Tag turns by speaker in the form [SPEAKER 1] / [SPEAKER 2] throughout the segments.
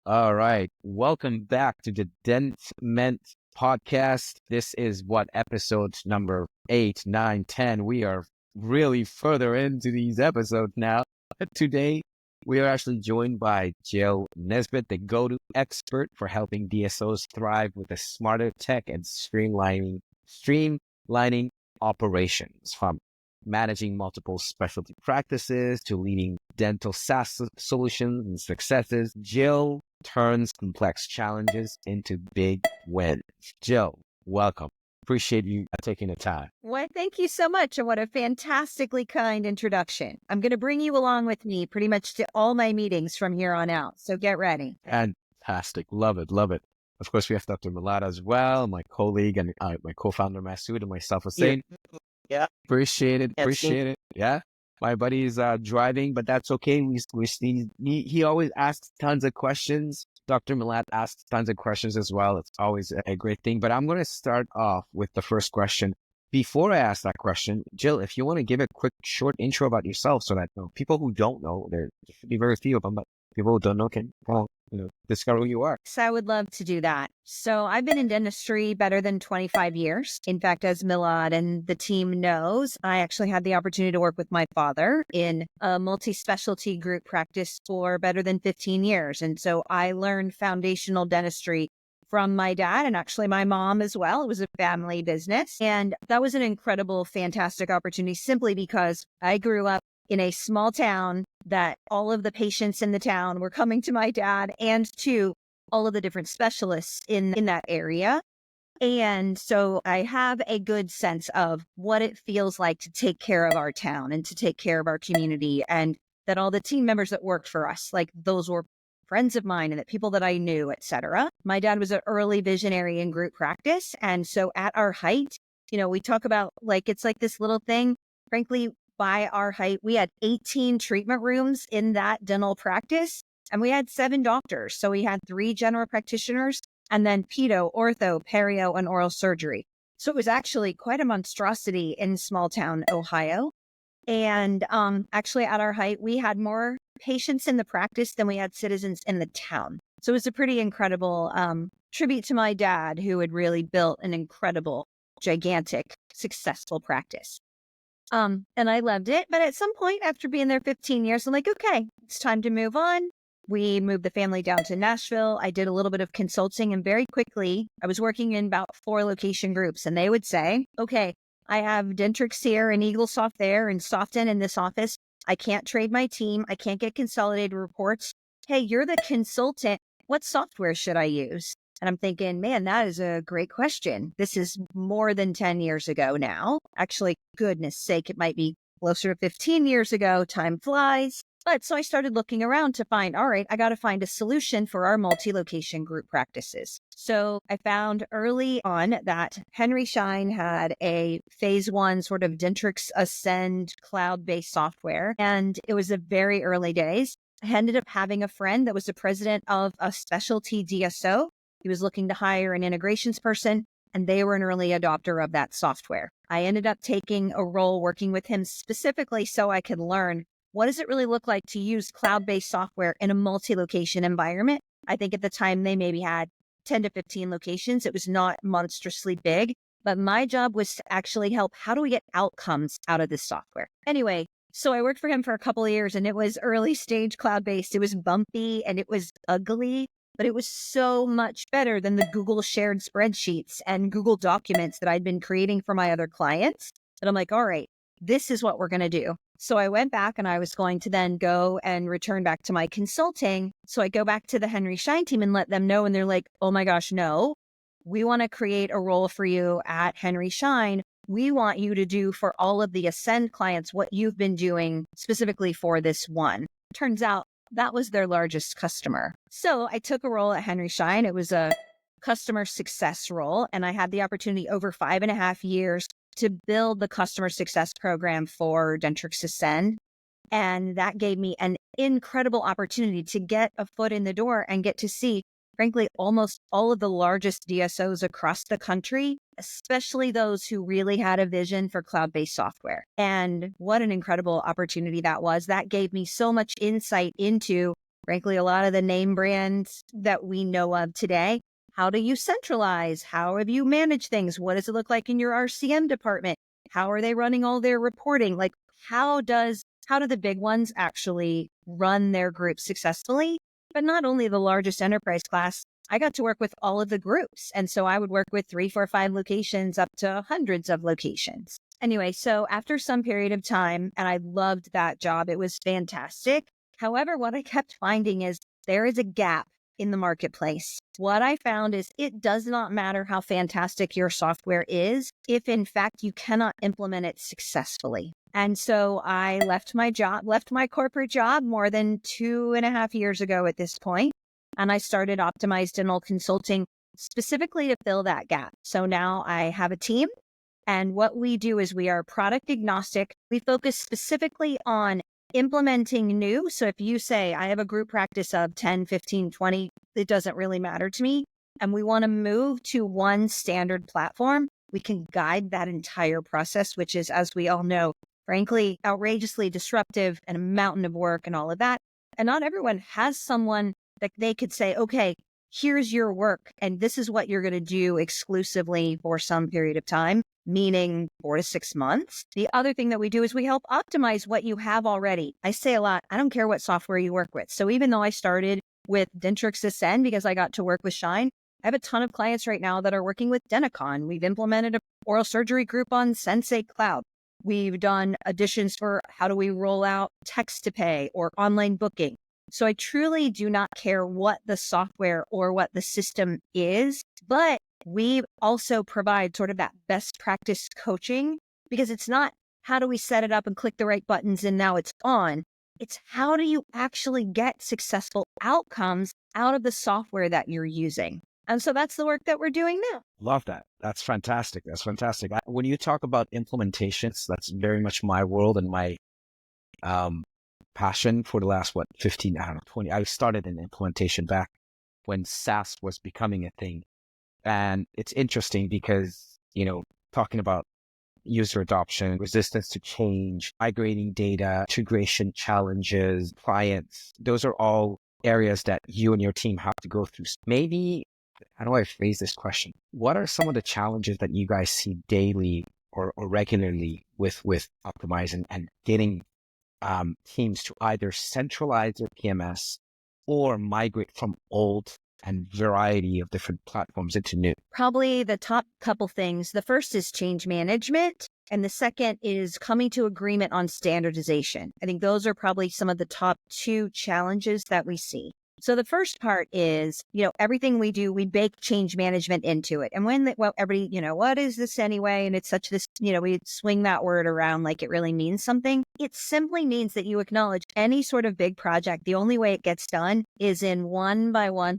[SPEAKER 1] All right. Welcome back to the Dent podcast. This is episode number 8, 9, 10. We are really further into these episodes now. Today, we are actually joined by Jill Nesbitt, the go-to expert for helping DSOs thrive with a smarter tech and streamlining operations, from managing multiple specialty practices to leading dental SaaS solutions and successes. Jill turns complex challenges into big wins. Jill, welcome. Appreciate you taking the time.
[SPEAKER 2] Well, thank you so much. And what a fantastically kind introduction. I'm going to bring you along with me pretty much to all my meetings from here on out. So get ready.
[SPEAKER 1] Fantastic. Love it. Love it. Of course, we have Dr. Mulata as well, my colleague and my co-founder, Masood, and myself, Hussein.
[SPEAKER 3] Yeah.
[SPEAKER 1] Appreciate it. Appreciate it. Yeah. My buddy is driving, but that's okay. He always asks tons of questions. Dr. Milat asks tons of questions as well. It's always a great thing. But I'm going to start off with the first question. Before I ask that question, Jill, if you want to give a quick, short intro about yourself so that people who don't know, there should be very few of them, but people who don't know can discover who you are.
[SPEAKER 2] So I would love to do that. So I've been in dentistry better than 25 years. In fact, as Milad and the team knows, I actually had the opportunity to work with my father in a multi-specialty group practice for better than 15 years. And so I learned foundational dentistry from my dad and actually my mom as well. It was a family business. And that was an incredible, fantastic opportunity simply because I grew up in a small town that all of the patients in the town were coming to my dad and to all of the different specialists in that area. And so I have a good sense of what it feels like to take care of our town and to take care of our community, and that all the team members that worked for us, like those were friends of mine and that people that I knew, etc. My dad was an early visionary in group practice. And so at our height, we talk about it's like this little thing, frankly, by our height, we had 18 treatment rooms in that dental practice, and we had 7 doctors. So we had 3 general practitioners and then pedo, ortho, perio, and oral surgery. So it was actually quite a monstrosity in small town Ohio. And actually at our height, we had more patients in the practice than we had citizens in the town. So it was a pretty incredible tribute to my dad, who had really built an incredible, gigantic, successful practice. And I loved it. But at some point after being there 15 years, I'm like, okay, it's time to move on. We moved the family down to Nashville. I did a little bit of consulting, and very quickly I was working in about 4 location groups, and they would say, okay, I have Dentrix here and EagleSoft there and Soften in this office. I can't trade my team. I can't get consolidated reports. Hey, you're the consultant. What software should I use? And I'm thinking, man, that is a great question. This is more than 10 years ago now. Actually, goodness sake, it might be closer to 15 years ago. Time flies. But so I started looking around to find, all right, I got to find a solution for our multi-location group practices. So I found early on that Henry Schein had a phase 1 sort of Dentrix Ascend cloud-based software. And it was the very early days. I ended up having a friend that was the president of a specialty DSO. He was looking to hire an integrations person, and they were an early adopter of that software. I ended up taking a role working with him specifically so I could learn, what does it really look like to use cloud-based software in a multi-location environment? I think at the time they maybe had 10 to 15 locations. It was not monstrously big, but my job was to actually help, how do we get outcomes out of this software? Anyway, so I worked for him for a couple of years, and it was early stage cloud-based. It was bumpy and it was ugly, but it was so much better than the Google shared spreadsheets and Google documents that I'd been creating for my other clients. And I'm like, all right, this is what we're going to do. So I went back and I was going to then go and return back to my consulting. So I go back to the Henry Schein team and let them know. And they're like, oh my gosh, no, we want to create a role for you at Henry Schein. We want you to do for all of the Ascend clients what you've been doing specifically for this one. Turns out that was their largest customer. So I took a role at Henry Schein. It was a customer success role, and I had the opportunity over 5.5 years to build the customer success program for Dentrix Ascend. And that gave me an incredible opportunity to get a foot in the door and get to see, frankly, almost all of the largest DSOs across the country, especially those who really had a vision for cloud-based software. And what an incredible opportunity that was. That gave me so much insight into frankly, a lot of the name brands that we know of today. How do you centralize? How have you managed things? What does it look like in your RCM department? How are they running all their reporting? Like, how do the big ones actually run their groups successfully? But not only the largest enterprise class, I got to work with all of the groups. And so I would work with 3, 4, 5 locations up to hundreds of locations. Anyway, so after some period of time, and I loved that job, it was fantastic. However, what I kept finding is there is a gap in the marketplace. What I found is it does not matter how fantastic your software is if in fact you cannot implement it successfully. And so I left my corporate job more than 2.5 years ago at this point, and I started Optimized Dental Consulting specifically to fill that gap. So now I have a team, and what we do is we are product agnostic. We focus specifically on implementing new. So if you say, I have a group practice of 10, 15, 20, it doesn't really matter to me, and we want to move to one standard platform, we can guide that entire process, which is, as we all know, frankly, outrageously disruptive and a mountain of work and all of that. And not everyone has someone that they could say, okay, here's your work, and this is what you're going to do exclusively for some period of time, meaning 4 to 6 months. The other thing that we do is we help optimize what you have already. I say a lot, I don't care what software you work with. So even though I started with Dentrix Ascend because I got to work with Shine, I have a ton of clients right now that are working with Denticon. We've implemented a oral surgery group on Sensei Cloud. We've done additions for how do we roll out text to pay or online booking. So I truly do not care what the software or what the system is, but we also provide sort of that best practice coaching, because it's not how do we set it up and click the right buttons and now it's on. It's how do you actually get successful outcomes out of the software that you're using. And so that's the work that we're doing now.
[SPEAKER 1] Love that. That's fantastic. That's fantastic. When you talk about implementations, that's very much my world and my passion for the last, 15, 20. I started in implementation back when SaaS was becoming a thing. And it's interesting because, talking about user adoption, resistance to change, migrating data, integration challenges, clients, those are all areas that you and your team have to go through. Maybe, how do I phrase this question? What are some of the challenges that you guys see daily or regularly with optimizing and getting teams to either centralize their PMS or migrate from old and variety of different platforms into new?
[SPEAKER 2] Probably the top couple things. The first is change management, and the second is coming to agreement on standardization. I think those are probably some of the top 2 challenges that we see. So the first part is, everything we do, we bake change management into it. And when, everybody, what is this anyway? And it's such this, we swing that word around like it really means something. It simply means that you acknowledge any sort of big project. The only way it gets done is in one by one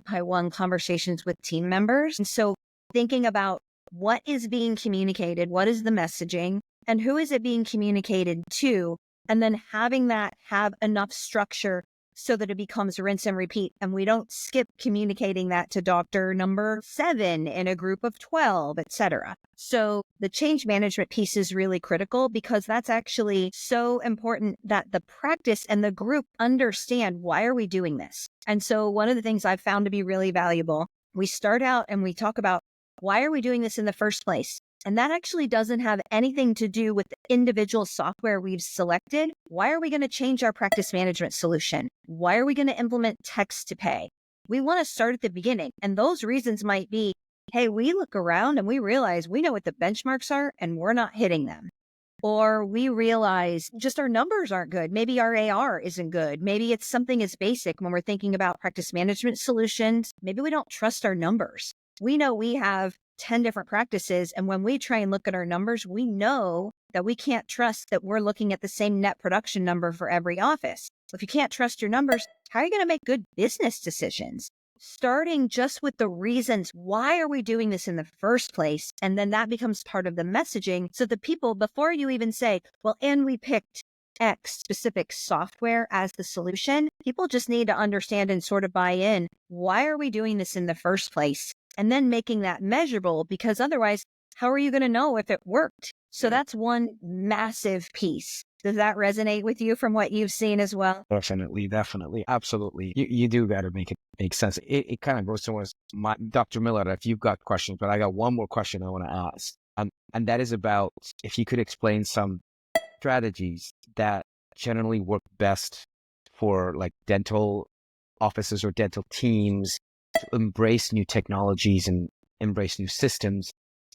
[SPEAKER 2] conversations with team members. And so thinking about what is being communicated, what is the messaging, and who is it being communicated to, and then having that have enough structure so that it becomes rinse and repeat. And we don't skip communicating that to doctor number 7 in a group of 12, etc. So the change management piece is really critical because that's actually so important that the practice and the group understand, why are we doing this? And so one of the things I've found to be really valuable, we start out and we talk about, why are we doing this in the first place? And that actually doesn't have anything to do with the individual software we've selected. Why are we going to change our practice management solution? Why are we going to implement text to pay? We want to start at the beginning. And those reasons might be, hey, we look around and we realize we know what the benchmarks are and we're not hitting them. Or we realize just our numbers aren't good. Maybe our AR isn't good. Maybe it's something as basic when we're thinking about practice management solutions. Maybe we don't trust our numbers. We know we have 10 different practices. And when we try and look at our numbers, we know that we can't trust that we're looking at the same net production number for every office. If you can't trust your numbers, how are you going to make good business decisions? Starting just with the reasons, why are we doing this in the first place? And then that becomes part of the messaging. So the people, before you even say, well, and we picked X specific software as the solution, people just need to understand and sort of buy in. Why are we doing this in the first place? And then making that measurable, because otherwise, how are you going to know if it worked? So that's one massive piece. Does that resonate with you from what you've seen as well?
[SPEAKER 1] Definitely, definitely, absolutely. You do got to make it make sense. It kind of goes towards my Dr. Miller. If you've got questions, but I got one more question I want to ask, and that is about if you could explain some strategies that generally work best for like dental offices or dental teams to embrace new technologies and embrace new systems,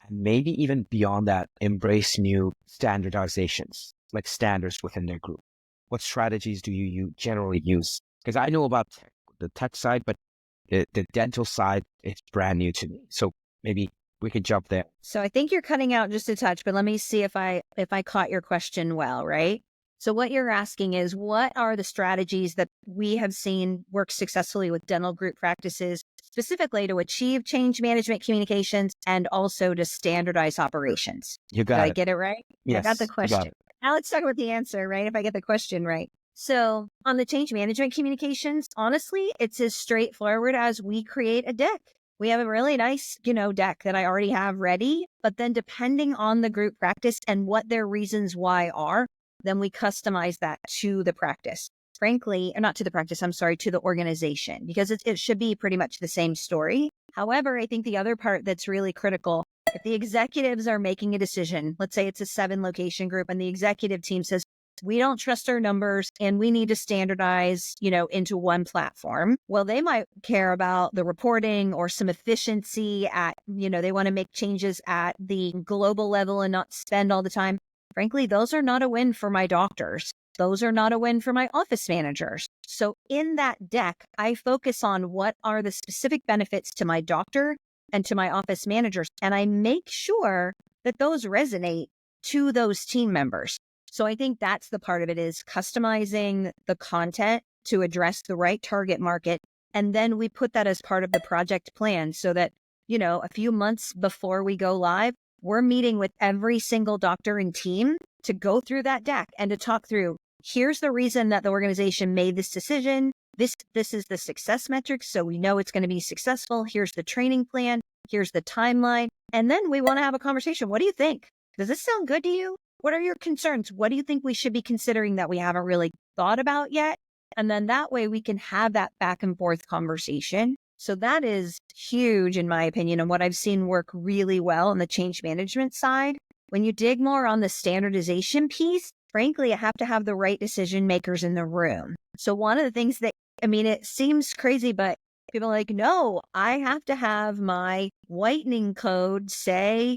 [SPEAKER 1] and maybe even beyond that, embrace new standardizations, like standards within their group. What strategies do you generally use? Because I know about the tech side, but the dental side, it's brand new to me. So maybe we could jump there.
[SPEAKER 2] So I think you're cutting out just a touch, but let me see if I caught your question well, right? So what you're asking is, what are the strategies that we have seen work successfully with dental group practices, specifically to achieve change management communications and also to standardize operations?
[SPEAKER 1] You
[SPEAKER 2] Did
[SPEAKER 1] got
[SPEAKER 2] I
[SPEAKER 1] it.
[SPEAKER 2] get it right? I got the
[SPEAKER 1] Yes, you got
[SPEAKER 2] question.
[SPEAKER 1] it.
[SPEAKER 2] Now let's talk about the answer, right? If I get the question right. So on the change management communications, honestly, it's as straightforward as we create a deck. We have a really nice, deck that I already have ready, but then depending on the group practice and what their reasons why are, then we customize that to the practice. Frankly, or not to the practice, I'm sorry, to the organization, because it should be pretty much the same story. However, I think the other part that's really critical, if the executives are making a decision, let's say it's a 7-location group and the executive team says, we don't trust our numbers and we need to standardize, into one platform. Well, they might care about the reporting or some efficiency at, they want to make changes at the global level and not spend all the time. Frankly, those are not a win for my doctors. Those are not a win for my office managers. So in that deck, I focus on what are the specific benefits to my doctor and to my office managers. And I make sure that those resonate to those team members. So I think that's the part of it, is customizing the content to address the right target market. And then we put that as part of the project plan so that, a few months before we go live, we're meeting with every single doctor and team to go through that deck and to talk through, here's the reason that the organization made this decision. This is the success metrics. So we know it's going to be successful. Here's the training plan. Here's the timeline. And then we want to have a conversation. What do you think? Does this sound good to you? What are your concerns? What do you think we should be considering that we haven't really thought about yet? And then that way we can have that back and forth conversation. So that is huge, in my opinion, and what I've seen work really well on the change management side. When you dig more on the standardization piece, frankly, I have to have the right decision makers in the room. So one of the things that, it seems crazy, but people are like, no, I have to have my whitening code say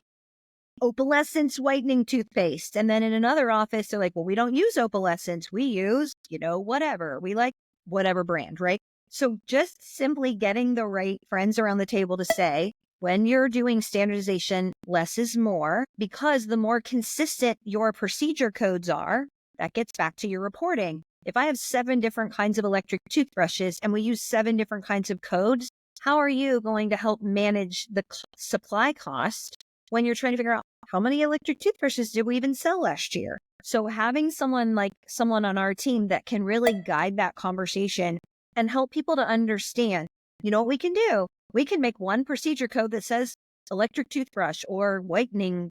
[SPEAKER 2] opalescence whitening toothpaste. And then in another office, they're like, well, we don't use opalescence. We use, whatever. We like whatever brand, right? So just simply getting the right friends around the table to say, when you're doing standardization, less is more, because the more consistent your procedure codes are, that gets back to your reporting. If I have 7 different kinds of electric toothbrushes and we use 7 different kinds of codes, how are you going to help manage the supply cost when you're trying to figure out how many electric toothbrushes did we even sell last year? So having someone on our team that can really guide that conversation and help people to understand, what we can do? We can make one procedure code that says electric toothbrush or whitening,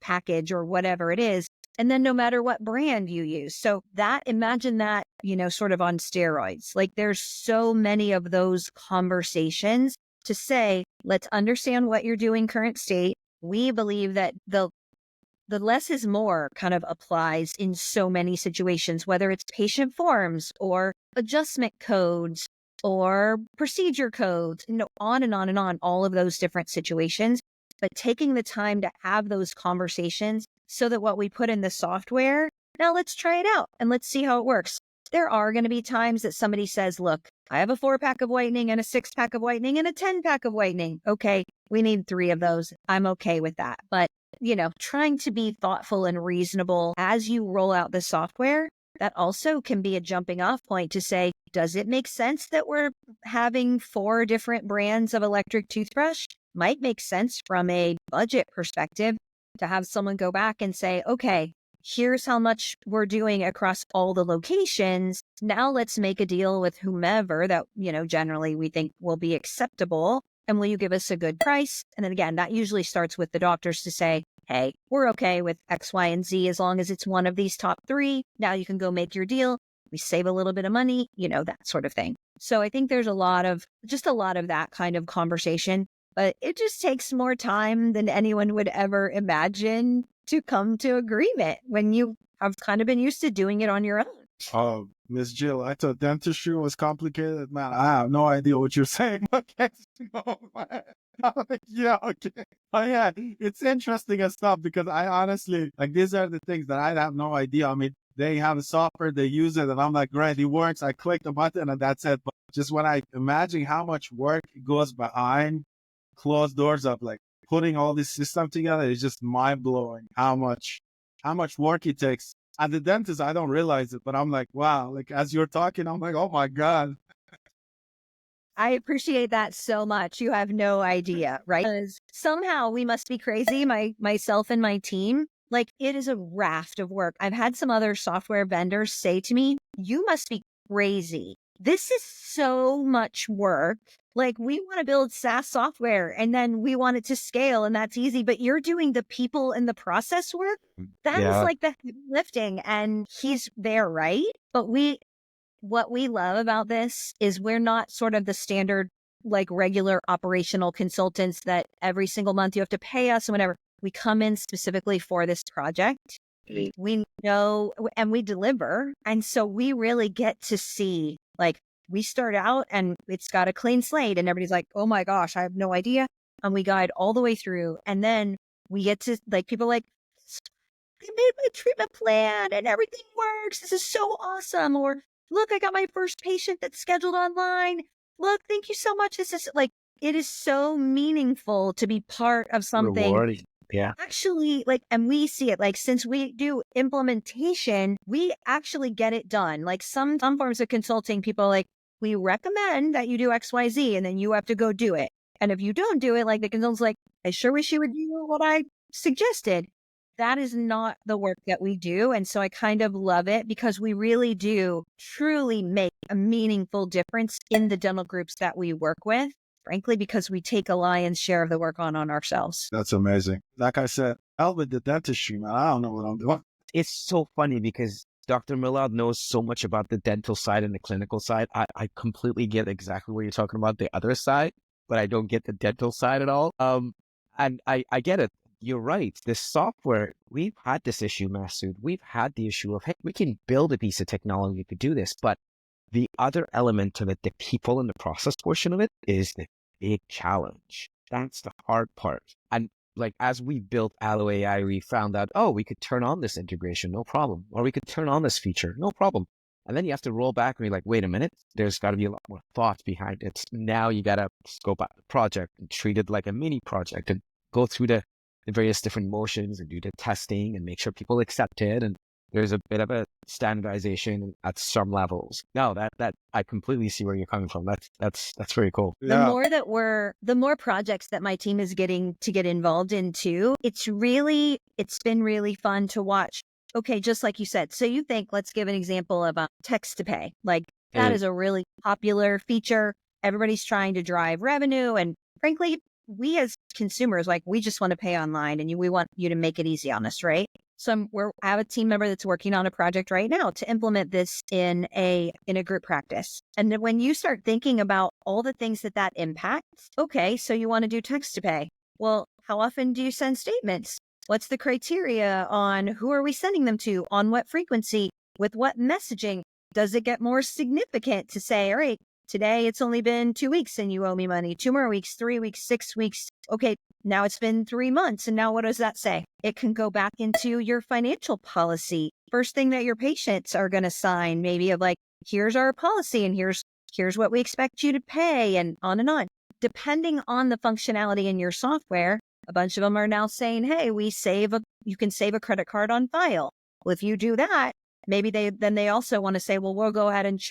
[SPEAKER 2] package or whatever it is. And then no matter what brand you use. So imagine that, sort of on steroids. Like there's so many of those conversations to say, let's understand what you're doing current state. We believe that the less is more kind of applies in so many situations, whether it's patient forms or adjustment codes or procedure codes, on and on and on, all of those different situations. But taking the time to have those conversations so that what we put in the software, now let's try it out and let's see how it works. There are going to be times that somebody says, look, I have a 4-pack of whitening and a 6-pack of whitening and a 10-pack of whitening. Okay, we need 3 of those. I'm okay with that. But, trying to be thoughtful and reasonable as you roll out the software, that also can be a jumping off point to say, does it make sense that we're having 4 different brands of electric toothbrush? Might make sense from a budget perspective to have someone go back and say, okay, here's how much we're doing across all the locations. Now let's make a deal with whomever that, generally we think will be acceptable. And will you give us a good price? And then again, that usually starts with the doctors to say, hey, we're okay with X, Y, and Z as long as it's one of these top three. Now you can go make your deal. We save a little bit of money, that sort of thing. So I think there's a lot of that kind of conversation, but it just takes more time than anyone would ever imagine to come to agreement when you have kind of been used to doing it on your own.
[SPEAKER 3] Oh, Miss Jill, I thought dentistry was complicated. Man, I have no idea what you're saying. Okay. No, man. I'm like, yeah, okay. Oh, yeah. It's interesting and stuff because I honestly, like, these are the things that I have no idea. I mean, they have a software, they use it, and I'm like, great, it works. I click the button and that's it. But just when I imagine how much work goes behind closed doors of like putting all this system together, it's just mind blowing how much work it takes. At the dentist, I don't realize it, but I'm like, wow, like as you're talking, I'm like, oh my God.
[SPEAKER 2] I appreciate that so much. You have no idea, right? Because somehow we must be crazy, myself and my team. Like, it is a raft of work. I've had some other software vendors say to me, you must be crazy. This is so much work. Like, we want to build SaaS software and then we want it to scale and that's easy, but you're doing the people and the process work. That is like the heavy lifting, and he's there, right? But what we love about this is we're not sort of the standard, like regular operational consultants that every single month you have to pay us and whatever. We come in specifically for this project. We know and we deliver. And so we really get to see, like, we start out and it's got a clean slate and everybody's like, oh my gosh, I have no idea. And we guide all the way through. And then we get to, like, people like, I made my treatment plan and everything works. This is so awesome. Or look, I got my first patient that's scheduled online. Look, thank you so much. This is like, it is so meaningful to be part of something.
[SPEAKER 1] Rewarding. Yeah.
[SPEAKER 2] Actually, like, and we see it, like, since we do implementation, we actually get it done. Like some forms of consulting, people are like, we recommend that you do X, Y, Z, and then you have to go do it. And if you don't do it, like the consultant's like, I sure wish you would do what I suggested. That is not the work that we do. And so I kind of love it because we really do truly make a meaningful difference in the dental groups that we work with, frankly, because we take a lion's share of the work on ourselves.
[SPEAKER 3] That's amazing. Like I said, hell with the dentistry, man. I don't know what I'm doing.
[SPEAKER 1] It's so funny because Dr. Millard knows so much about the dental side and the clinical side. I completely get exactly what you're talking about, the other side, but I don't get the dental side at all. And I get it. You're right. This software, we've had this issue, Masood. We've had the issue of, hey, we can build a piece of technology to do this, but the other element of it, the people and the process portion of it, is the big challenge. That's the hard part. And like, as we built Allo AI, we found out, oh, we could turn on this integration, no problem. Or we could turn on this feature, no problem. And then you have to roll back and be like, wait a minute, there's got to be a lot more thought behind it. Now you got to scope out the project and treat it like a mini project and go through the various different motions and do the testing and make sure people accept it. And there's a bit of a standardization at some levels. No, that I completely see where you're coming from. That's very cool.
[SPEAKER 2] Yeah. The more projects that my team is getting to get involved in too, it's been really fun to watch. Okay, just like you said. So you think, let's give an example of text to pay. Like that is a really popular feature. Everybody's trying to drive revenue. And frankly, we as consumers, like, we just want to pay online and we want you to make it easy on us, right? So I have a team member that's working on a project right now to implement this in a group practice. And then when you start thinking about all the things that impacts, okay, so you want to do text to pay. Well, how often do you send statements? What's the criteria on who are we sending them to? On what frequency? With what messaging? Does it get more significant to say, all right, today it's only been 2 weeks and you owe me money, 2 more weeks, 3 weeks, 6 weeks. Okay, now it's been 3 months. And now what does that say? It can go back into your financial policy. First thing that your patients are going to sign, maybe of like, here's our policy and here's what we expect you to pay, and on and on. Depending on the functionality in your software, a bunch of them are now saying, hey, you can save a credit card on file. Well, if you do that, maybe they also want to say, well, we'll go ahead and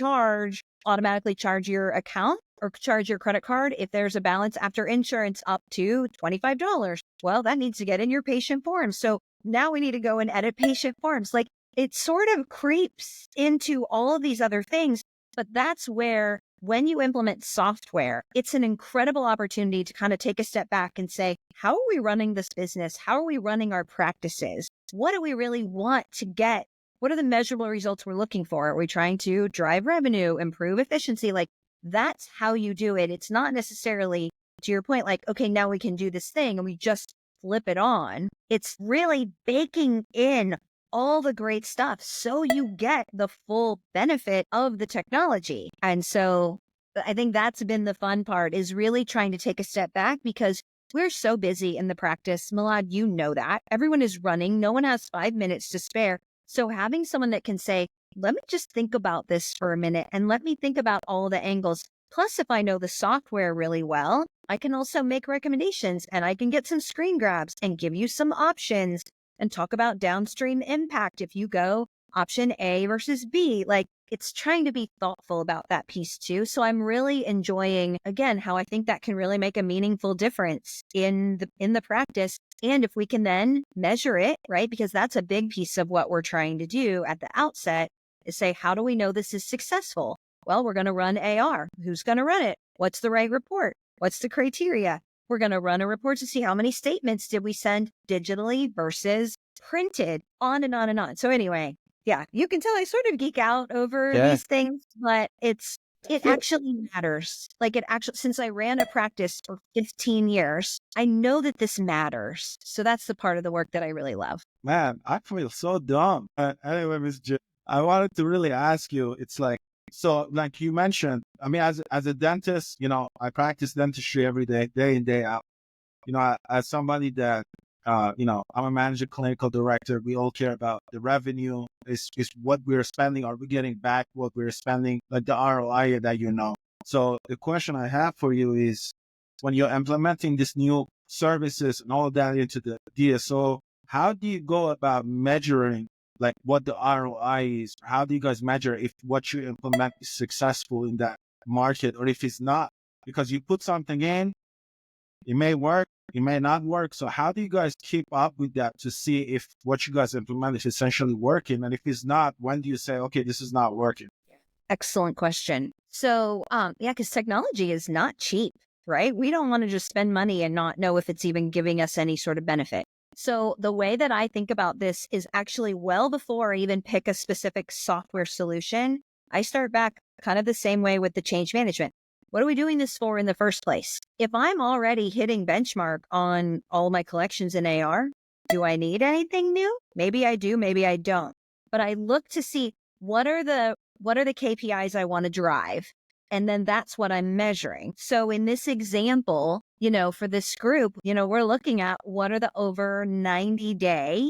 [SPEAKER 2] automatically charge your account or charge your credit card if there's a balance after insurance up to $25. Well, that needs to get in your patient forms. So now we need to go and edit patient forms. Like, it sort of creeps into all of these other things. But that's where, when you implement software, it's an incredible opportunity to kind of take a step back and say, how are we running this business? How are we running our practices? What do we really want to get? What are the measurable results we're looking for? Are we trying to drive revenue, improve efficiency? Like, that's how you do it. It's not necessarily, to your point, like, okay, now we can do this thing and we just flip it on. It's really baking in all the great stuff so you get the full benefit of the technology. And so I think that's been the fun part, is really trying to take a step back, because we're so busy in the practice. Milad, you know that. Everyone is running. No one has 5 minutes to spare. So having someone that can say, let me just think about this for a minute and let me think about all the angles. Plus, if I know the software really well, I can also make recommendations and I can get some screen grabs and give you some options and talk about downstream impact if you go option A versus B. Like, it's trying to be thoughtful about that piece too. So I'm really enjoying, again, how I think that can really make a meaningful difference in the practice. And if we can then measure it, right? Because that's a big piece of what we're trying to do at the outset, is say, how do we know this is successful? Well, we're going to run AR. Who's going to run it? What's the right report? What's the criteria? We're going to run a report to see how many statements did we send digitally versus printed, on and on and on. So anyway, yeah, you can tell I sort of geek out over these things, but it actually matters. Like, it actually, since I ran a practice for 15 years, I know that this matters. So that's the part of the work that I really love.
[SPEAKER 3] Man, I feel so dumb. Anyway, Ms. Jill, I wanted to really ask you, it's like, so like you mentioned, I mean, as a dentist, I practice dentistry every day, day in, day out. As somebody that, I'm a manager, clinical director, we all care about the revenue, is what we're spending. Are we getting back what we're spending, like the ROI that. So the question I have for you is, when you're implementing these new services and all of that into the DSO, how do you go about measuring like what the ROI is? How do you guys measure if what you implement is successful in that market, or if it's not? Because you put something in, it may work, it may not work. So how do you guys keep up with that to see if what you guys implement is essentially working? And if it's not, when do you say, okay, this is not working?
[SPEAKER 2] Excellent question. So, because technology is not cheap, right? We don't want to just spend money and not know if it's even giving us any sort of benefit. So the way that I think about this is actually, well before I even pick a specific software solution, I start back kind of the same way with the change management. What are we doing this for in the first place? If I'm already hitting benchmark on all my collections in AR, do I need anything new? Maybe I do, maybe I don't. But I look to see what are the KPIs I want to drive. And then that's what I'm measuring. So in this example, for this group, we're looking at what are the over 90 day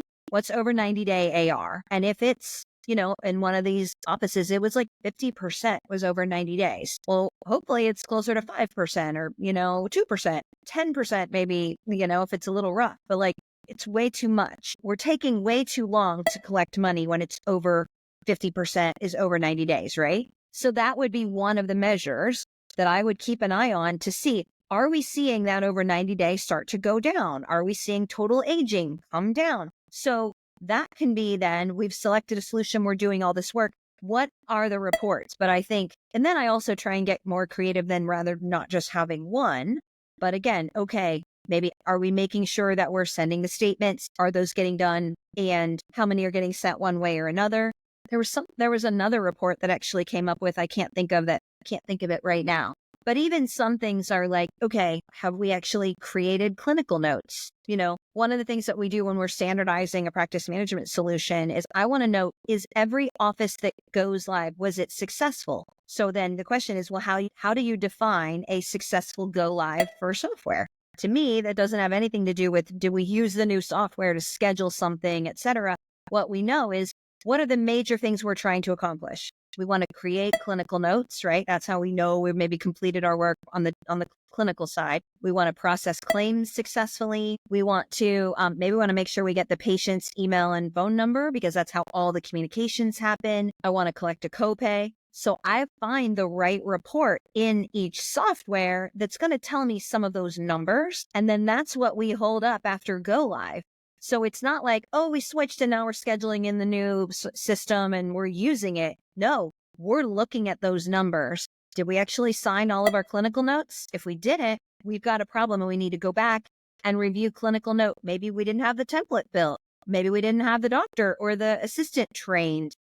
[SPEAKER 2] AR. And if it's, in one of these offices, it was like 50% was over 90 days. Well, hopefully it's closer to 5% or, 2%, 10% maybe, if it's a little rough, but like, it's way too much. We're taking way too long to collect money when it's over 50% is over 90 days, right? So that would be one of the measures that I would keep an eye on to see, are we seeing that over 90 days start to go down? Are we seeing total aging come down? So that can be, then we've selected a solution, we're doing all this work. What are the reports? But I think, and then I also try and get more creative than rather not just having one, but again, okay, maybe are we making sure that we're sending the statements? Are those getting done? And how many are getting sent one way or another? There was another report that actually came up with, I can't think of it right now. But even some things are like, okay, have we actually created clinical notes? One of the things that we do when we're standardizing a practice management solution is I want to know, is every office that goes live, was it successful? So then the question is, well, how do you define a successful go live for software? To me, that doesn't have anything to do with, do we use the new software to schedule something, et cetera? What we know is, what are the major things we're trying to accomplish? We want to create clinical notes, right? That's how we know we've maybe completed our work on the clinical side. We want to process claims successfully. We want to make sure we get the patient's email and phone number, because that's how all the communications happen. I want to collect a copay. So I find the right report in each software that's going to tell me some of those numbers. And then that's what we hold up after go live. So it's not like, oh, we switched and now we're scheduling in the new system and we're using it. No, we're looking at those numbers. Did we actually sign all of our clinical notes? If we didn't, we've got a problem and we need to go back and review clinical note. Maybe we didn't have the template built. Maybe we didn't have the doctor or the assistant trained.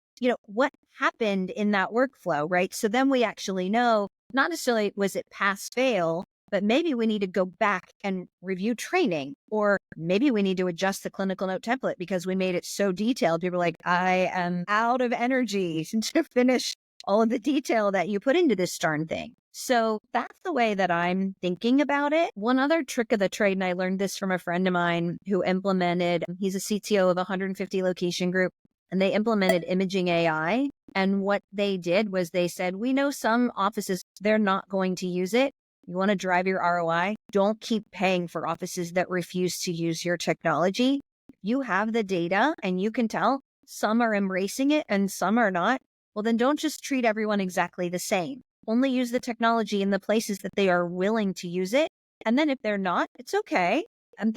[SPEAKER 2] What happened in that workflow, right? So then we actually know, not necessarily was it pass fail, but maybe we need to go back and review training, or maybe we need to adjust the clinical note template because we made it so detailed. People are like, I am out of energy to finish all of the detail that you put into this darn thing. So that's the way that I'm thinking about it. One other trick of the trade, and I learned this from a friend of mine who he's a CTO of a 150 location group, and they implemented imaging AI. And what they did was they said, we know some offices, they're not going to use it. You want to drive your ROI? Don't keep paying for offices that refuse to use your technology. You have the data and you can tell some are embracing it and some are not. Well, then don't just treat everyone exactly the same. Only use the technology in the places that they are willing to use it. And then if they're not, it's okay. Some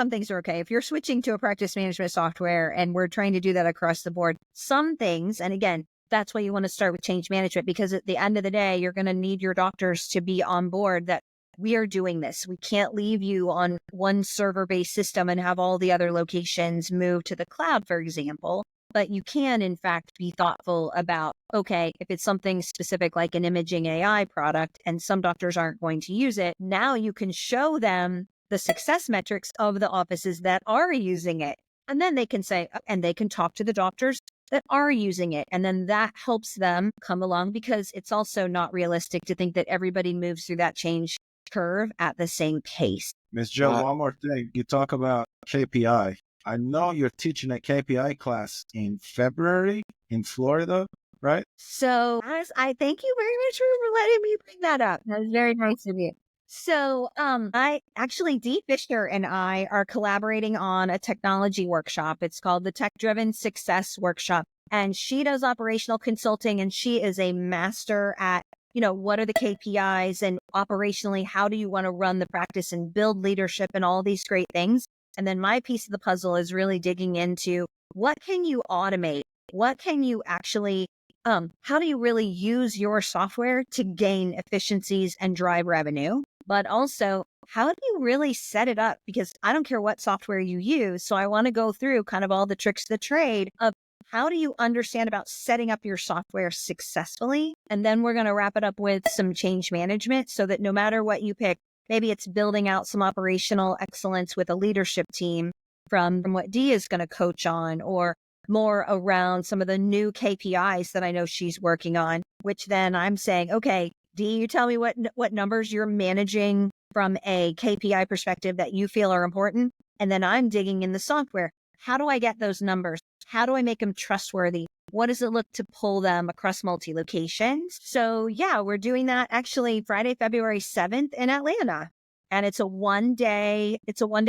[SPEAKER 2] things are okay. If you're switching to a practice management software, and we're trying to do that across the board, some things, and again, that's why you want to start with change management, because at the end of the day, you're going to need your doctors to be on board that we are doing this. We can't leave you on one server-based system and have all the other locations move to the cloud, for example. But you can, in fact, be thoughtful about, okay, if it's something specific like an imaging AI product and some doctors aren't going to use it, now you can show them the success metrics of the offices that are using it. And then they can say, and they can talk to the doctors that are using it. And then that helps them come along, because it's also not realistic to think that everybody moves through that change curve at the same pace.
[SPEAKER 3] Ms. Jill, one more thing. You talk about KPI. I know you're teaching a KPI class in February in Florida, right?
[SPEAKER 2] So I thank you very much for letting me bring that up. That was very nice of you. So Dee Fisher and I are collaborating on a technology workshop. It's called the Tech-Driven Success Workshop. And she does operational consulting, and she is a master at, what are the KPIs and operationally, how do you want to run the practice and build leadership and all these great things. And then my piece of the puzzle is really digging into what can you automate? What can you actually how do you really use your software to gain efficiencies and drive revenue? But also, how do you really set it up? Because I don't care what software you use. So I want to go through kind of all the tricks of the trade of how do you understand about setting up your software successfully? And then we're going to wrap it up with some change management so that no matter what you pick, maybe it's building out some operational excellence with a leadership team from what Dee is going to coach on, or more around some of the new KPIs that I know she's working on, which then I'm saying, okay, Dee, you tell me what numbers you're managing from a KPI perspective that you feel are important. And then I'm digging in the software. How do I get those numbers? How do I make them trustworthy? What does it look to pull them across multi-locations? So yeah, we're doing that actually Friday, February 7th in Atlanta. And it's a one-day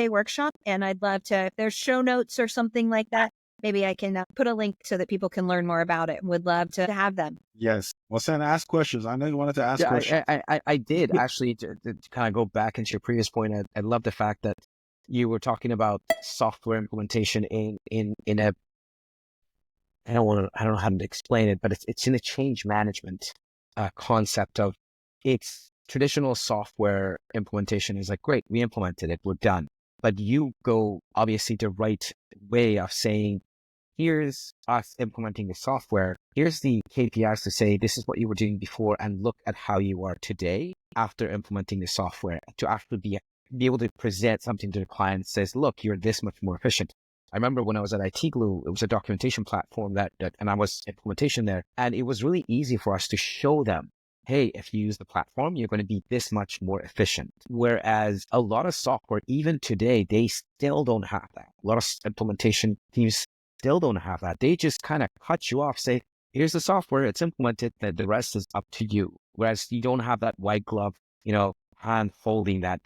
[SPEAKER 2] workshop. And I'd love to, if there's show notes or something like that, maybe I can put a link so that people can learn more about it, and would love to have them.
[SPEAKER 3] Yes. Well, Sam, ask questions. I know you wanted to ask questions.
[SPEAKER 1] I did actually, to kind of go back into your previous point. I love the fact that you were talking about software implementation in a, I don't know how to explain it, but it's in a change management concept of, it's traditional software implementation is like, great, we implemented it, we're done. But you go obviously the right way of saying, here's us implementing the software. Here's the KPIs to say, this is what you were doing before, and look at how you are today after implementing the software, to actually be able to present something to the client that says, look, you're this much more efficient. I remember when I was at IT Glue, it was a documentation platform and I was implementation there. And it was really easy for us to show them, hey, if you use the platform, you're going to be this much more efficient. Whereas a lot of software, even today, they still don't have that. A lot of implementation teams still don't have that. They just kind of cut you off, say, here's the software, it's implemented, that the rest is up to you. Whereas you don't have that white glove, hand holding that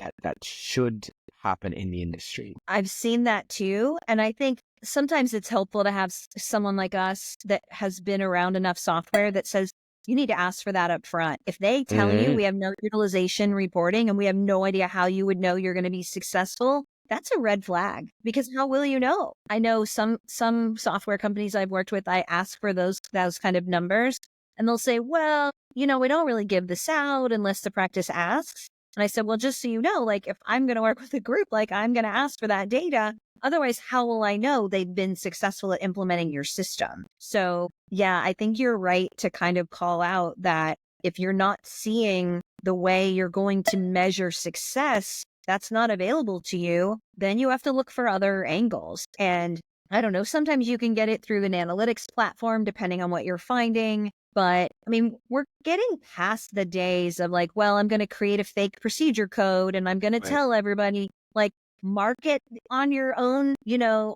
[SPEAKER 1] should happen in the industry.
[SPEAKER 2] I've seen that too. And I think sometimes it's helpful to have someone like us that has been around enough software that says, you need to ask for that up front. If they tell you we have no utilization reporting and we have no idea how you would know you're going to be successful, that's a red flag, because how will you know? I know some software companies I've worked with, I ask for those kind of numbers, And they'll say, well, we don't really give this out unless the practice asks. And I said, well, just so you know, like if I'm going to work with a group, like I'm going to ask for that data. Otherwise, how will I know they've been successful at implementing your system? So yeah, I think you're right to kind of call out that if you're not seeing the way you're going to measure success, that's not available to you, then you have to look for other angles. And I don't know, sometimes you can get it through an analytics platform, depending on what you're finding. But I mean, we're getting past the days of like, well, I'm going to create a fake procedure code and I'm going to tell everybody, like, mark it on your own,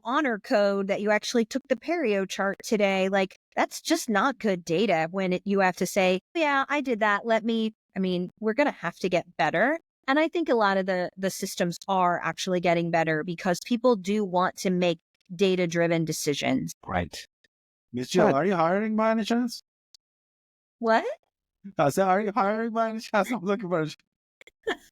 [SPEAKER 2] honor code that you actually took the perio chart today. Like, that's just not good data when you have to say, yeah, I did that. We're going to have to get better. And I think a lot of the systems are actually getting better because people do want to make data-driven decisions.
[SPEAKER 1] Right.
[SPEAKER 3] Miss Jill, are you hiring by any chance?
[SPEAKER 2] What?
[SPEAKER 3] I said, are you hiring by any chance? I'm looking for a...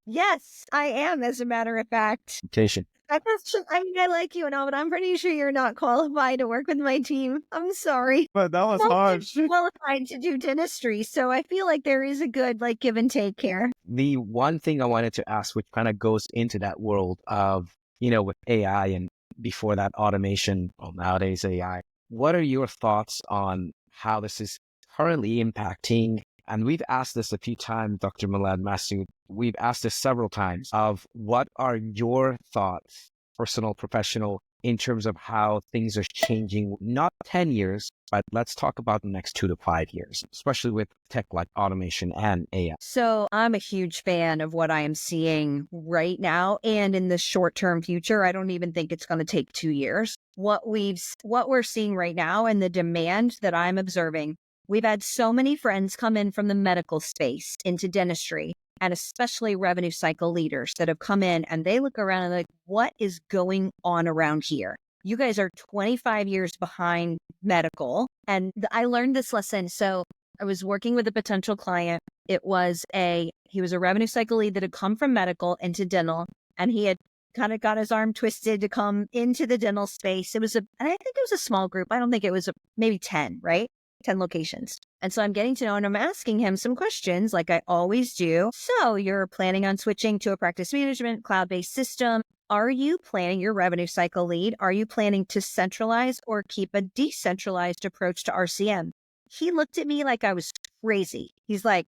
[SPEAKER 2] Yes, I am, as a matter of fact. I like you and all, but I'm pretty sure you're not qualified to work with my team. I'm sorry.
[SPEAKER 3] But that was hard.
[SPEAKER 2] Qualified to do dentistry, so I feel like there is a good give and take here.
[SPEAKER 1] The one thing I wanted to ask, which kind of goes into that world of, with AI and before that automation, well, nowadays AI, what are your thoughts on how this is currently impacting? And we've asked this a few times, Dr. Milad Masood. We've asked this several times of what are your thoughts, personal, professional, in terms of how things are changing, not 10 years, but let's talk about the next 2 to 5 years, especially with tech like automation and AI.
[SPEAKER 2] So I'm a huge fan of what I am seeing right now and in the short-term future. I don't even think it's going to take 2 years. What we're seeing right now and the demand that I'm observing, we've had so many friends come in from the medical space into dentistry, and especially revenue cycle leaders that have come in and they look around and like, what is going on around here? You guys are 25 years behind medical. And I learned this lesson. So I was working with a potential client. He was a revenue cycle lead that had come from medical into dental, and he had kind of got his arm twisted to come into the dental space. And I think it was a small group. I don't think it was maybe 10, right? 10 locations. And so I'm getting to know and I'm asking him some questions like I always do. So you're planning on switching to a practice management cloud-based system. Are you planning your revenue cycle lead? Are you planning to centralize or keep a decentralized approach to RCM? He looked at me like I was crazy. He's like,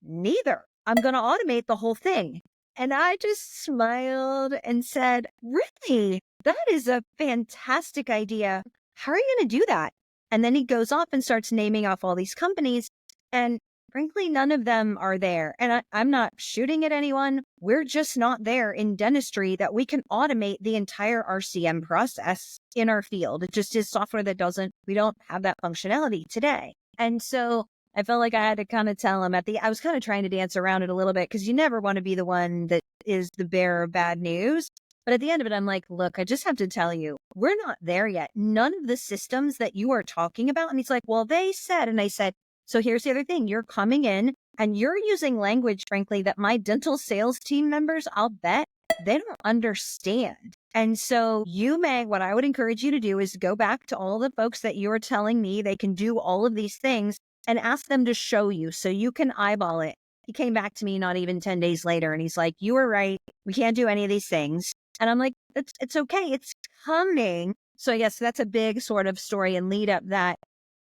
[SPEAKER 2] neither. I'm going to automate the whole thing. And I just smiled and said, really? That is a fantastic idea. How are you going to do that? And then he goes off and starts naming off all these companies. And frankly, none of them are there. And I'm not shooting at anyone. We're just not there in dentistry that we can automate the entire RCM process in our field. It just is software we don't have that functionality today. And so I felt like I had to kind of tell him I was kind of trying to dance around it a little bit because you never want to be the one that is the bearer of bad news. But at the end of it, I'm like, look, I just have to tell you, we're not there yet. None of the systems that you are talking about. And he's like, well, they said, and I said, so here's the other thing. You're coming in and you're using language, frankly, that my dental sales team members, I'll bet they don't understand. And so what I would encourage you to do is go back to all the folks that you are telling me they can do all of these things and ask them to show you so you can eyeball it. He came back to me not even 10 days later and he's like, you were right. We can't do any of these things. And I'm like, it's okay. It's coming. So yes, that's a big sort of story and lead up that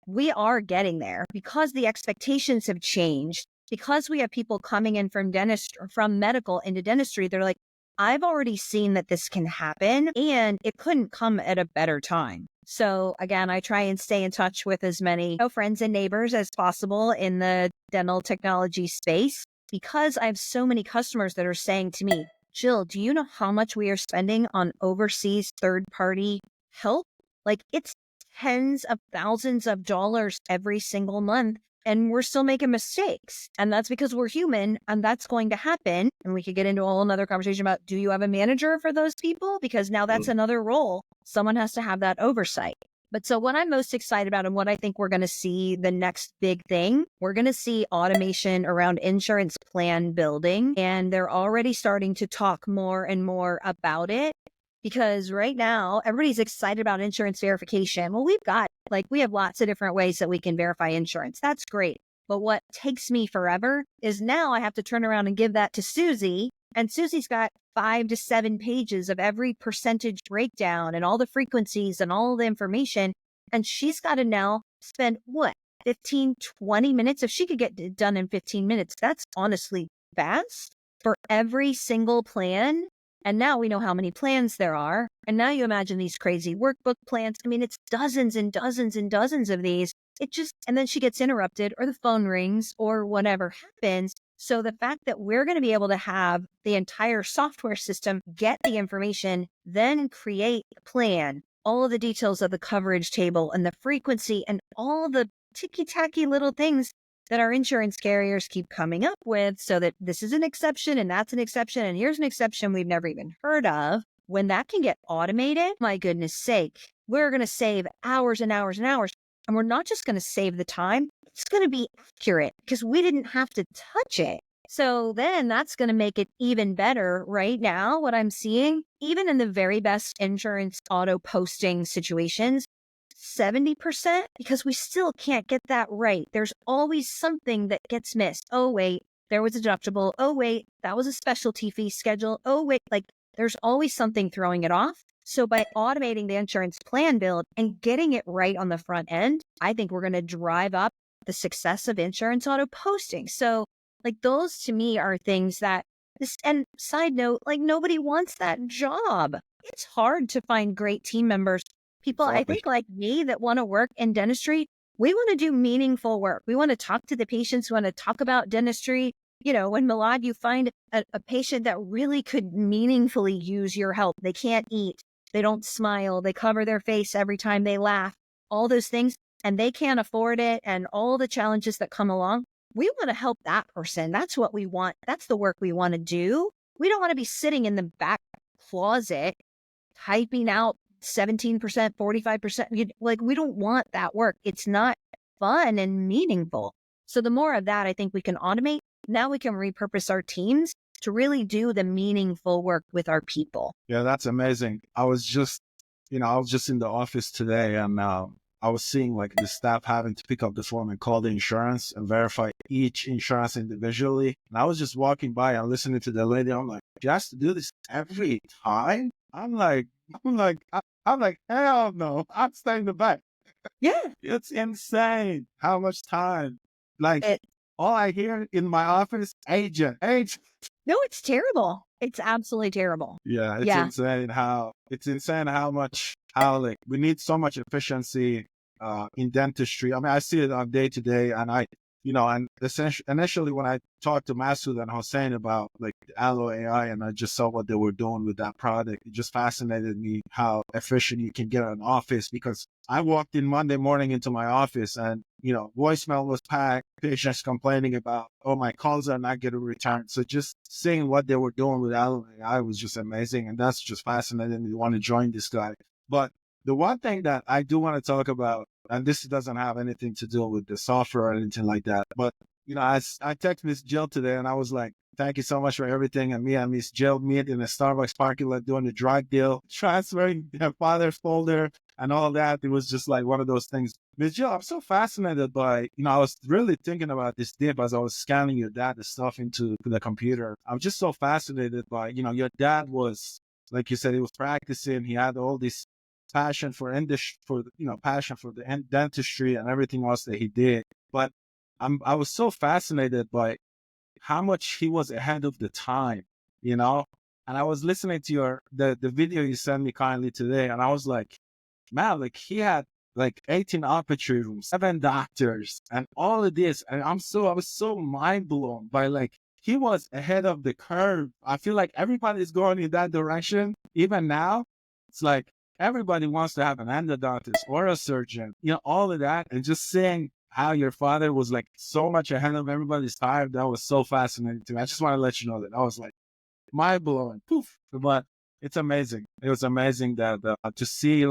[SPEAKER 2] we are getting there because the expectations have changed, because we have people coming in from medical into dentistry. They're like, I've already seen that this can happen and it couldn't come at a better time. So again, I try and stay in touch with as many friends and neighbors as possible in the dental technology space because I have so many customers that are saying to me, Jill, do you know how much we are spending on overseas third-party help? Like it's tens of thousands of dollars every single month, and we're still making mistakes. And that's because we're human, and that's going to happen. And we could get into a whole nother conversation about, do you have a manager for those people? Because now that's another role. Someone has to have that oversight. But so what I'm most excited about and what I think we're going to see the next big thing, we're going to see automation around insurance plan building. And they're already starting to talk more and more about it because right now everybody's excited about insurance verification. Well, we have lots of different ways that we can verify insurance. That's great. But what takes me forever is now I have to turn around and give that to Susie. And Susie's got 5 to 7 pages of every percentage breakdown and all the frequencies and all the information. And she's got to now spend 15, 20 minutes? If she could get it done in 15 minutes, that's honestly fast for every single plan. And now we know how many plans there are. And now you imagine these crazy workbook plans. I mean, it's dozens and dozens and dozens of these. And then she gets interrupted or the phone rings or whatever happens. So the fact that we're going to be able to have the entire software system get the information, then create a plan, all of the details of the coverage table and the frequency and all the ticky-tacky little things that our insurance carriers keep coming up with, so that this is an exception and that's an exception and here's an exception we've never even heard of. When that can get automated, my goodness sake, we're going to save hours and hours and hours. And we're not just going to save the time, it's going to be accurate because we didn't have to touch it. So then that's going to make it even better. Right now, what I'm seeing, even in the very best insurance auto posting situations, 70%, because we still can't get that right. There's always something that gets missed. Oh, wait, there was a deductible. Oh, wait, that was a specialty fee schedule. Oh, wait, there's always something throwing it off. So by automating the insurance plan build and getting it right on the front end, I think we're going to drive up the success of insurance auto posting. So those to me are things that and side note, nobody wants that job. It's hard to find great team members. People, I think like me, that want to work in dentistry, we want to do meaningful work. We want to talk to the patients. We want to talk about dentistry. When Milad, you find a patient that really could meaningfully use your help. They can't eat. They don't smile. They cover their face every time they laugh. All those things. And they can't afford it. And all the challenges that come along. We want to help that person. That's what we want. That's the work we want to do. We don't want to be sitting in the back closet typing out 17%, 45%. We don't want that work. It's not fun and meaningful. So the more of that I think we can automate, now we can repurpose our teams to really do the meaningful work with our people.
[SPEAKER 3] Yeah, that's amazing. I was just in the office today, and I was seeing the staff having to pick up the phone and call the insurance and verify each insurance individually. And I was just walking by and listening to the lady. I'm like, she has to do this every time? I'm like, hell no, I'm staying in the back.
[SPEAKER 2] Yeah.
[SPEAKER 3] It's insane how much time. All I hear in my office, agent.
[SPEAKER 2] No, it's terrible. It's absolutely terrible.
[SPEAKER 3] Yeah, insane how we need so much efficiency in dentistry. I mean, I see it on day to day, and initially when I talked to Masood and Hossein about the Allo AI, and I just saw what they were doing with that product, it just fascinated me how efficient you can get an office. Because I walked in Monday morning into my office, and voicemail was packed, patients complaining about, oh, my calls are not getting returned. So just seeing what they were doing with Allo AI was just amazing, and that's just fascinating. You want to join this guy. But the one thing that I do want to talk about, and this doesn't have anything to do with the software or anything like that, but I texted Miss Jill today, and I was like, thank you so much for everything. And me and Miss Jill meet in a Starbucks parking lot doing the drug deal, transferring her father's folder and all that. It was just one of those things. Miss Jill, I'm so fascinated by, I was really thinking about this dip as I was scanning your dad's stuff into the computer. I'm just so fascinated by, your dad was, like you said, he was practicing. He had all this passion for the dentistry and everything else that he did. But I was so fascinated by how much he was ahead of the time, And I was listening to the video you sent me kindly today, and I was like, man, he had 18 operating rooms, 7 doctors, and all of this. And I was so mind blown by he was ahead of the curve. I feel like everybody's going in that direction. Even now, it's everybody wants to have an endodontist or a surgeon, all of that. And just seeing how your father was so much ahead of everybody's time, that was so fascinating to me. I just want to let you know that I was mind blowing. Poof. But it's amazing. It was amazing that to see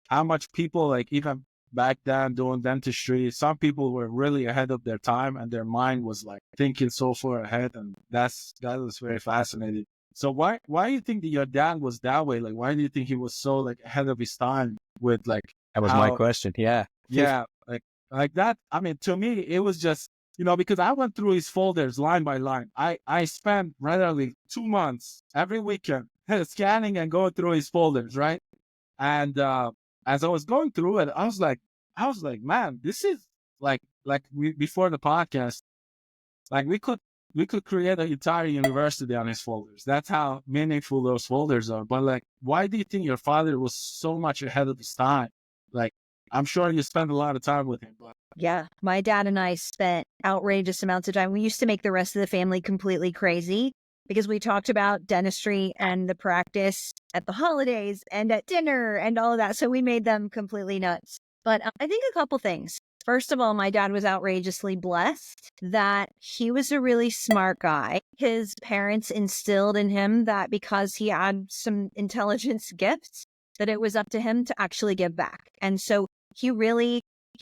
[SPEAKER 3] how much people even back then doing dentistry, some people were really ahead of their time, and their mind was thinking so far ahead, and that was very fascinating. So why do you think that your dad was that way? Why do you think he was so ahead of his time with
[SPEAKER 1] That was my question. Yeah.
[SPEAKER 3] Yeah. Like that. I mean, to me, it was just because I went through his folders line by line. I spent literally 2 months every weekend scanning and going through his folders, right? And as I was going through it, I was like, man, this is before the podcast, like we could create an entire university on his folders. That's how meaningful those folders are. But like, why do you think your father was so much ahead of his time? Like, I'm sure you spent a lot of time with him, but
[SPEAKER 2] Yeah, my dad and I spent outrageous amounts of time. We used to make the rest of the family completely crazy because we talked about dentistry and the practice at the holidays and at dinner and all of that. So we made them completely nuts. But I think a couple things. First of all, my dad was outrageously blessed that he was a really smart guy. His parents instilled in him that because he had some intelligence gifts, that it was up to him to actually give back. And so he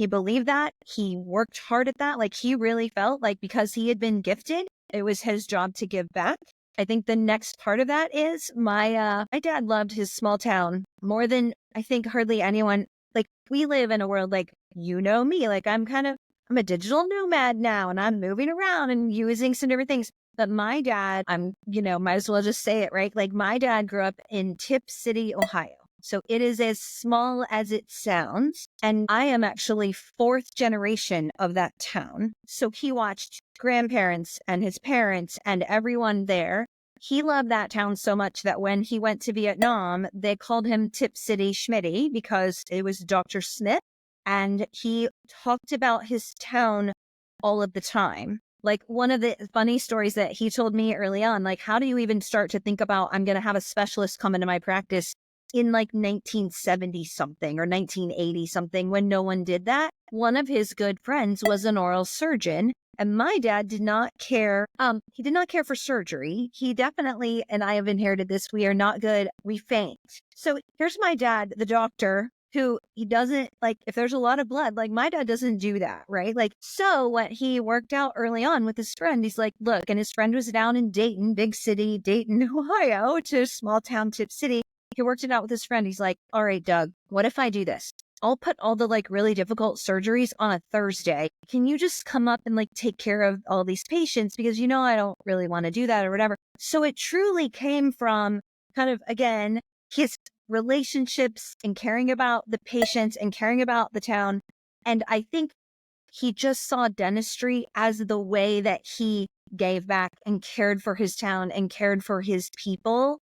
[SPEAKER 2] believed that. He worked hard at that. Like, he really felt like because he had been gifted, it was his job to give back. I think the next part of that is my dad loved his small town more than I think hardly anyone. Like, we live in a world like, you know me, like I'm a digital nomad now and I'm moving around and using some different things. But my dad, might as well just say it, right? Like, my dad grew up in Tip City, Ohio. So it is as small as it sounds. And I am actually fourth generation of that town. So he watched grandparents and his parents and everyone there. He loved that town so much that when he went to Vietnam, they called him Tip City Schmitty because it was Dr. Smith. And he talked about his town all of the time. Like, one of the funny stories that he told me early on, like, how do you even start to think about, I'm going to have a specialist come into my practice in like 1970 something or 1980 something, when no one did that? One of his good friends was an oral surgeon. And my dad did not care. He did not care for surgery. He definitely, and I have inherited this, we are not good. We faint. So here's my dad, the doctor, who he doesn't, like, if there's a lot of blood, like, my dad doesn't do that, right? Like, so what he worked out early on with his friend, he's like, look, and his friend was down in Dayton, big city, Dayton, Ohio, to small town Tip City. He worked it out with his friend. He's like, all right, Doug, what if I do this? I'll put all the like really difficult surgeries on a Thursday. Can you just come up and like take care of all these patients? Because, I don't really want to do that or whatever. So it truly came from kind of, again, his relationships and caring about the patients and caring about the town. And I think he just saw dentistry as the way that he gave back and cared for his town and cared for his people.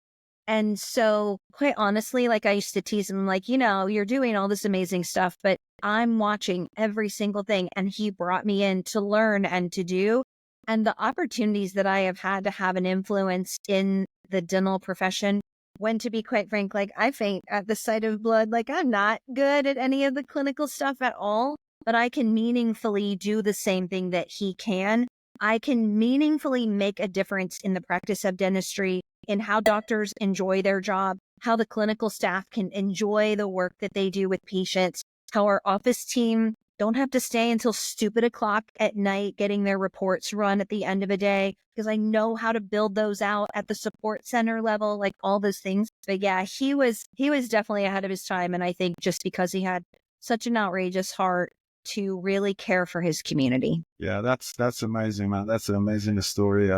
[SPEAKER 2] And so, quite honestly, like, I used to tease him, like, you're doing all this amazing stuff, but I'm watching every single thing. And he brought me in to learn and to do. And the opportunities that I have had to have an influence in the dental profession, when, to be quite frank, like, I faint at the sight of blood. Like, I'm not good at any of the clinical stuff at all, but I can meaningfully do the same thing that he can. I can meaningfully make a difference in the practice of dentistry, in how doctors enjoy their job, how the clinical staff can enjoy the work that they do with patients, how our office team don't have to stay until stupid o'clock at night getting their reports run at the end of a day, because I know how to build those out at the support center level, like all those things. But yeah, he was definitely ahead of his time. And I think just because he had such an outrageous heart to really care for his community.
[SPEAKER 3] yeah, that's amazing, man. That's an amazing story.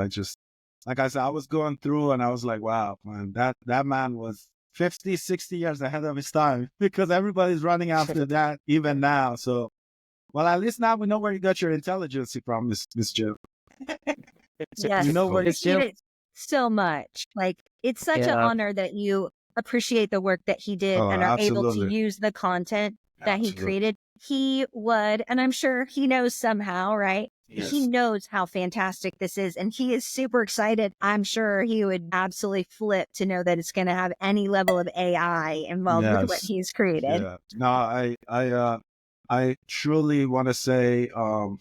[SPEAKER 3] Like I said, I was going through and I was like, wow, man, that man was 50, 60 years ahead of his time, because everybody's running after that even now. So, well, at least now we know where you got your intelligence from, Miss Jill.
[SPEAKER 2] Yes,
[SPEAKER 3] You know where
[SPEAKER 2] appreciate it so much. Like, it's such an honor that you appreciate the work that he did and are able to
[SPEAKER 3] absolutely.
[SPEAKER 2] use the content that he
[SPEAKER 3] Absolutely.
[SPEAKER 2] created. He would, and I'm sure he knows somehow, right?
[SPEAKER 3] Yes.
[SPEAKER 2] He knows how fantastic this is, and he is super excited. I'm sure he would absolutely flip to know that it's going to have any level of AI involved with what
[SPEAKER 3] Yes.
[SPEAKER 2] he's created.
[SPEAKER 3] Yeah. No, I truly want to say, I'm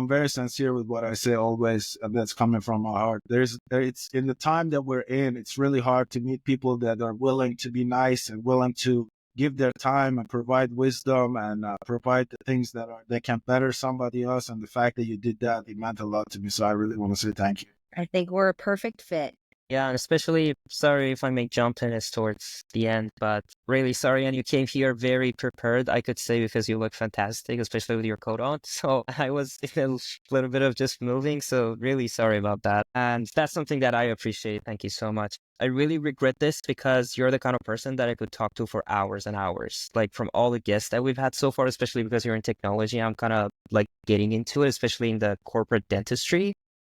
[SPEAKER 3] very sincere with what I say always, and that's coming from my heart. It's in the time that we're in, it's really hard to meet people that are willing to be nice and willing to give their time and provide wisdom and provide the things that can better somebody else. And the fact that you did that, it meant a lot to me. So I really want to say thank you.
[SPEAKER 2] I think we're a perfect fit.
[SPEAKER 4] Yeah, and especially sorry if I may jump in this towards the end, but really sorry. And you came here very prepared, I could say, because you look fantastic, especially with your coat on. So I was in a little bit of just moving. So really sorry about that. And that's something that I appreciate. Thank you so much. I really regret this because you're the kind of person that I could talk to for hours and hours. Like from all the guests that we've had so far, especially because you're in technology, I'm kind of like getting into it, especially in the corporate dentistry.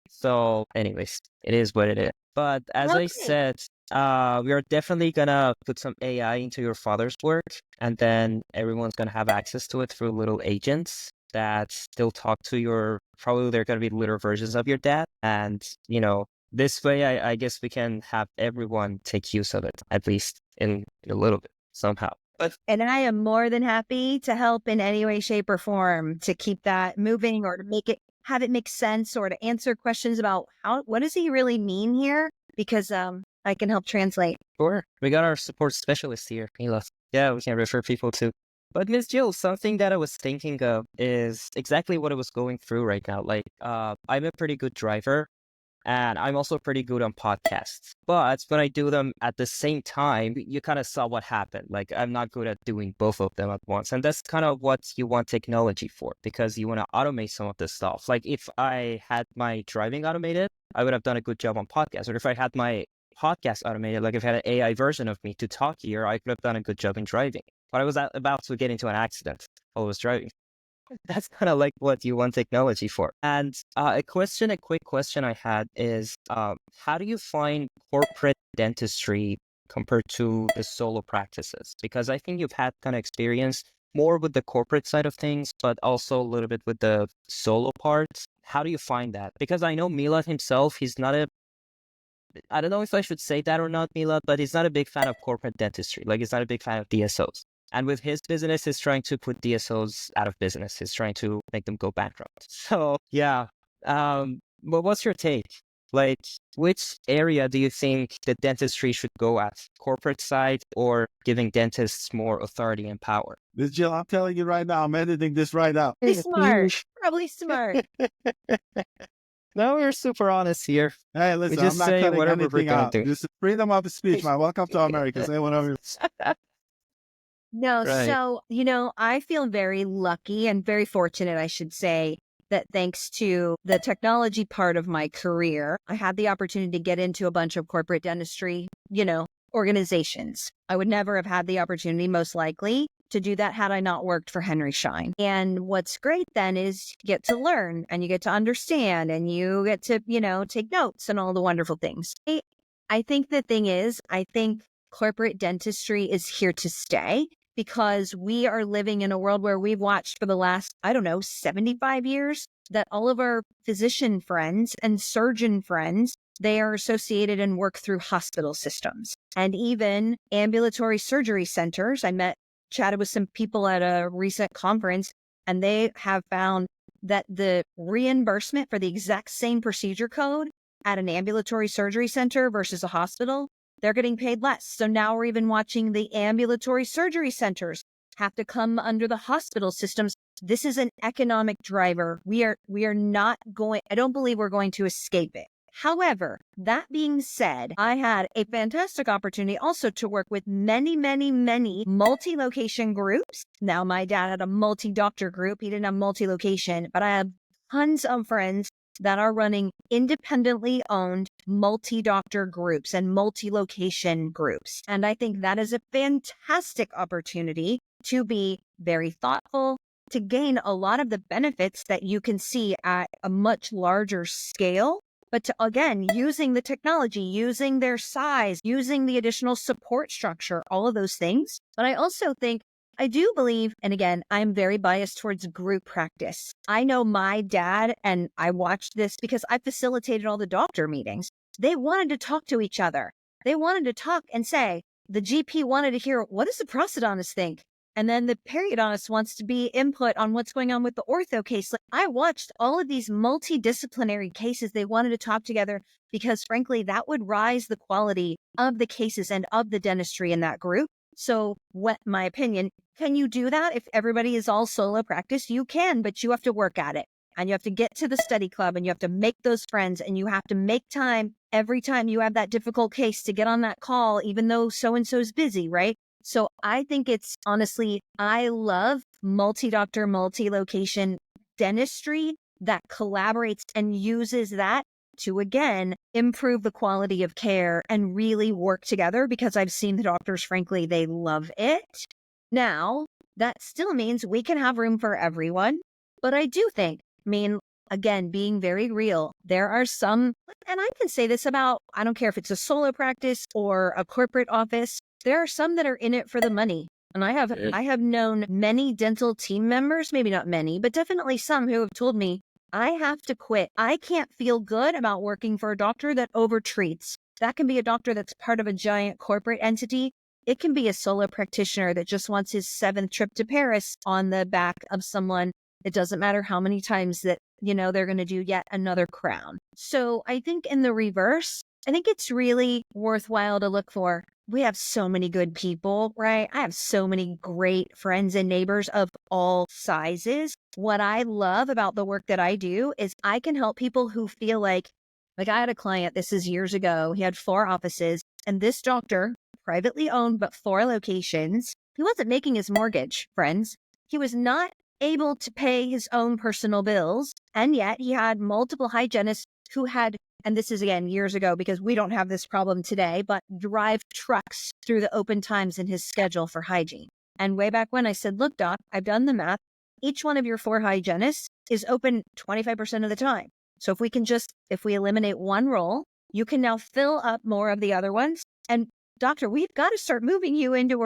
[SPEAKER 4] So anyways, it is what it is. But as I
[SPEAKER 2] Okay.
[SPEAKER 4] said, we are definitely gonna put some AI into your father's work, and then everyone's gonna have access to it through little agents that still talk to your, probably they're gonna be little versions of your dad. And, this way, I guess we can have everyone take use of it, at least in a little bit, somehow. But
[SPEAKER 2] And I am more than happy to help in any way, shape, or form to keep that moving or to have it make sense or to answer questions about what does he really mean here? Because I can help translate.
[SPEAKER 4] sure, we got our support specialist here, Mila. Yeah, we can refer people to. But Miss Jill, something that I was thinking of is exactly what I was going through right now. Like, I'm a pretty good driver, and I'm also pretty good on podcasts. But when I do them at the same time, you kind of saw what happened. Like, I'm not good at doing both of them at once. And that's kind of what you want technology for, because you want to automate some of this stuff. Like, if I had my driving automated, I would have done a good job on podcasts. Or if I had my podcast automated, like if I had an AI version of me to talk here, I could have done a good job in driving. But I was about to get into an accident while I was driving. That's kind of like what you want technology for. And a quick question I had is, how do you find corporate dentistry compared to the solo practices? Because I think you've had kind of experience more with the corporate side of things, but also a little bit with the solo part. How do you find that? Because I know Milad himself, I don't know if I should say that or not, Milad, but he's not a big fan of corporate dentistry. Like, he's not a big fan of DSOs. And with his business, he's trying to put DSOs out of business. He's trying to make them go bankrupt. So, yeah. But what's your take? Like, which area do you think the dentistry should go at? Corporate side or giving dentists more authority and power?
[SPEAKER 3] Miss Jill, I'm telling you right now, I'm editing this right now.
[SPEAKER 2] He's smart. Probably smart.
[SPEAKER 4] No, we're super honest here.
[SPEAKER 3] Hey, listen,
[SPEAKER 4] just
[SPEAKER 3] I'm not
[SPEAKER 4] say
[SPEAKER 3] cutting
[SPEAKER 4] whatever we're
[SPEAKER 3] anything
[SPEAKER 4] gonna
[SPEAKER 3] out.
[SPEAKER 4] do.
[SPEAKER 3] This is freedom of speech, man. Welcome to America. Say whatever.
[SPEAKER 2] No,
[SPEAKER 4] Right.
[SPEAKER 2] so, I feel very lucky and very fortunate, I should say, that thanks to the technology part of my career, I had the opportunity to get into a bunch of corporate dentistry, organizations. I would never have had the opportunity, most likely, to do that had I not worked for Henry Schein. And what's great then is you get to learn and you get to understand and you get to, take notes and all the wonderful things. I think the thing is, I think corporate dentistry is here to stay because we are living in a world where we've watched for the last, 75 years that all of our physician friends and surgeon friends, they are associated and work through hospital systems and even ambulatory surgery centers. Chatted with some people at a recent conference, and they have found that the reimbursement for the exact same procedure code at an ambulatory surgery center versus a hospital, they're getting paid less. So now we're even watching the ambulatory surgery centers have to come under the hospital systems. This is an economic driver. We are not going, I don't believe we're going to escape it. However, that being said, I had a fantastic opportunity also to work with many, many, many multi-location groups. Now, my dad had a multi-doctor group. He didn't have multi-location, but I have tons of friends that are running independently owned multi-doctor groups and multi-location groups. And I think that is a fantastic opportunity to be very thoughtful, to gain a lot of the benefits that you can see at a much larger scale. But to, again, using the technology, using their size, using the additional support structure, all of those things. But I also think, I do believe, and again, I'm very biased towards group practice. I know my dad, and I watched this because I facilitated all the doctor meetings. They wanted to talk to each other. They wanted to talk and say, the GP wanted to hear, what does the prosthodontist think? And then the periodontist wants to be input on what's going on with the ortho case. Like, I watched all of these multidisciplinary cases. They wanted to talk together because, frankly, that would rise the quality of the cases and of the dentistry in that group. So, my opinion, can you do that if everybody is all solo practice? You can, but you have to work at it. and you have to get to the study club and you have to make those friends and you have to make time every time you have that difficult case to get on that call, even though so-and-so's busy, right? So I think it's honestly, I love multi-doctor, multi-location dentistry that collaborates and uses that to, again, improve the quality of care and really work together, because I've seen the doctors, frankly, they love it. Now, that still means we can have room for everyone. But I do think, again, being very real, there are some, and I can say this about, I don't care if it's a solo practice or a corporate office, there are some that are in it for the money. And I have known many dental team members, maybe not many, but definitely some who have told me, I have to quit. I can't feel good about working for a doctor that overtreats. That can be a doctor that's part of a giant corporate entity. It can be a solo practitioner that just wants his 7th trip to Paris on the back of someone. It doesn't matter how many times that, they're going to do yet another crown. So I think in the reverse, I think it's really worthwhile to look for. We have so many good people, right? I have so many great friends and neighbors of all sizes. What I love about the work that I do is I can help people who feel like I had a client, this is years ago, he had 4 offices, and this doctor, privately owned, but 4 locations, he wasn't making his mortgage, friends. He was not able to pay his own personal bills, and yet he had multiple hygienists who had, and this is again years ago because we don't have this problem today, but drive trucks through the open times in his schedule for hygiene. And way back when I said, look, doc, I've done the math. Each one of your 4 hygienists is open 25% of the time. So if we eliminate one role, you can now fill up more of the other ones. And doctor, we've got to start moving you into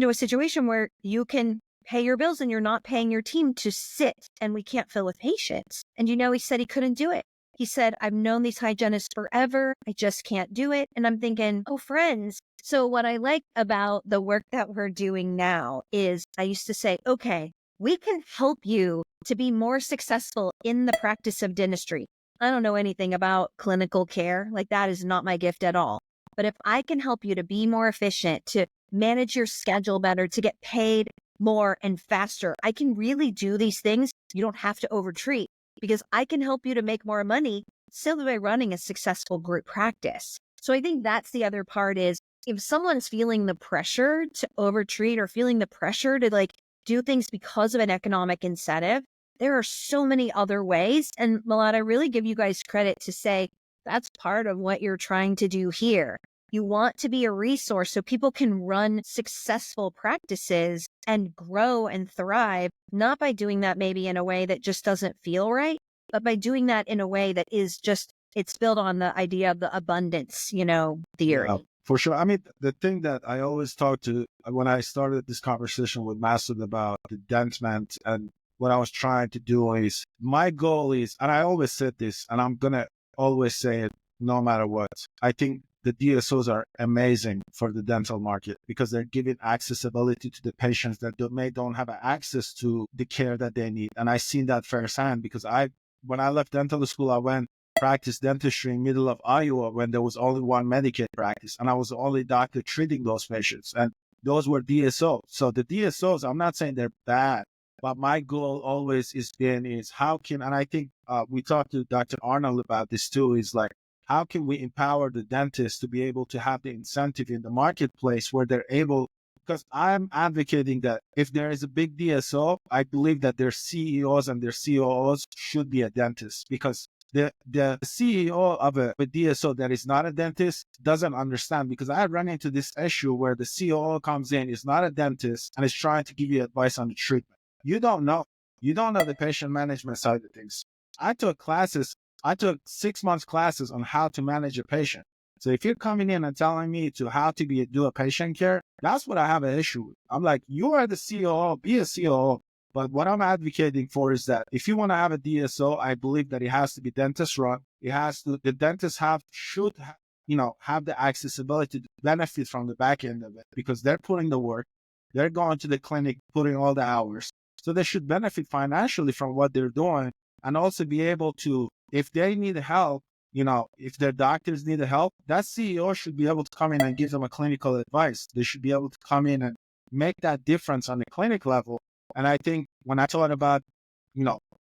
[SPEAKER 2] a situation where you can pay your bills and you're not paying your team to sit and we can't fill with patients. And he said he couldn't do it. He said, I've known these hygienists forever. I just can't do it. And I'm thinking, oh, friends. So what I like about the work that we're doing now is I used to say, okay, we can help you to be more successful in the practice of dentistry. I don't know anything about clinical care. Like, that is not my gift at all. But if I can help you to be more efficient, to manage your schedule better, to get paid more and faster, I can really do these things. You don't have to overtreat, because I can help you to make more money simply by running a successful group practice. So I think that's the other part is if someone's feeling the pressure to overtreat or feeling the pressure to do things because of an economic incentive, there are so many other ways. And Milad, I really give you guys credit to say that's part of what you're trying to do here. You want to be a resource so people can run successful practices and grow and thrive, not by doing that maybe in a way that just doesn't feel right, but by doing that in a way that is just, it's built on the idea of the abundance, theory.
[SPEAKER 3] Yeah, for sure. The thing that I always talk to when I started this conversation with Masood about the dentment and what I was trying to do is, my goal is, and I always said this, and I'm going to always say it no matter what, I think the DSOs are amazing for the dental market because they're giving accessibility to the patients that don't have access to the care that they need. And I seen that firsthand because when I left dental school, I went practice dentistry in middle of Iowa when there was only one Medicaid practice, and I was the only doctor treating those patients, and those were DSOs. So the DSOs, I'm not saying they're bad, but my goal always is how can, and I think we talked to Dr. Arnold about this too, is like, how can we empower the dentists to be able to have the incentive in the marketplace where they're able, because I'm advocating that if there is a big DSO, I believe that their CEOs and their COOs should be a dentist, because the CEO of a DSO that is not a dentist doesn't understand, because I run into this issue where the COO comes in, is not a dentist, and is trying to give you advice on the treatment. You don't know the patient management side of things. I took 6 months classes on how to manage a patient. So if you're coming in and telling me how to do a patient care, that's what I have an issue with. I'm like, you are the COO, be a COO. But what I'm advocating for is that if you want to have a DSO, I believe that it has to be dentist run. The dentists should have the accessibility to benefit from the back end of it, because they're putting the work, they're going to the clinic, putting all the hours. So they should benefit financially from what they're doing, and also be able to, if they need help, if their doctors need help, that CEO should be able to come in and give them a clinical advice. They should be able to come in and make that difference on the clinic level. And I think when I thought about,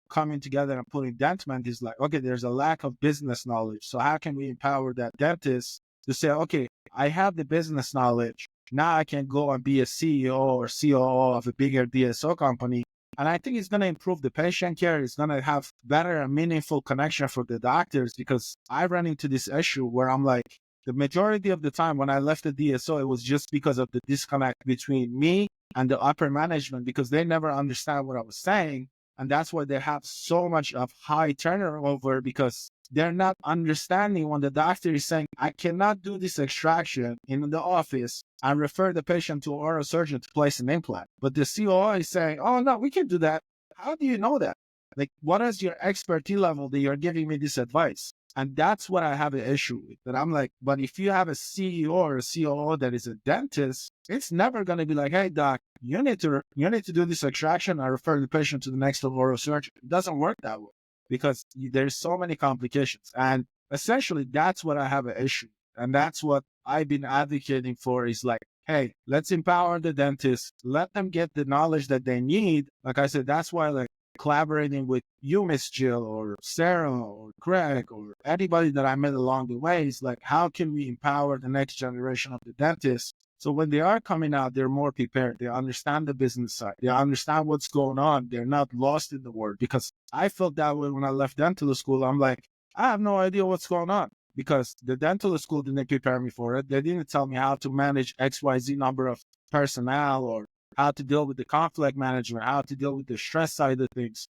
[SPEAKER 3] coming together and putting Dentment is like, okay, there's a lack of business knowledge. So how can we empower that dentist to say, okay, I have the business knowledge. Now I can go and be a CEO or COO of a bigger DSO company. And I think it's going to improve the patient care. It's going to have better and meaningful connection for the doctors, because I ran into this issue where I'm like, the majority of the time when I left the DSO, it was just because of the disconnect between me and the upper management, because they never understand what I was saying. And that's why they have so much of high turnover, because they're not understanding when the doctor is saying, I cannot do this extraction in the office and refer the patient to an oral surgeon to place an implant. But the COO is saying, oh, no, we can do that. How do you know that? Like, what is your expertise level that you're giving me this advice? And that's what I have an issue with. That I'm like, but if you have a CEO or a COO that is a dentist, it's never going to be like, hey, doc, you need to do this extraction. I refer the patient to the next oral surgeon. It doesn't work that way, because there's so many complications. And essentially, that's what I have an issue. And that's what I've been advocating for, is like, hey, let's empower the dentists. Let them get the knowledge that they need. Like I said, that's why, like, collaborating with you, Miss Jill, or Sarah, or Greg, or anybody that I met along the way is like, how can we empower the next generation of the dentists? So when they are coming out, they're more prepared. They understand the business side. They understand what's going on. They're not lost in the word. Because I felt that way when I left dental school. I'm like, I have no idea what's going on, because the dental school didn't prepare me for it. They didn't tell me how to manage XYZ number of personnel, or how to deal with the conflict management, how to deal with the stress side of things.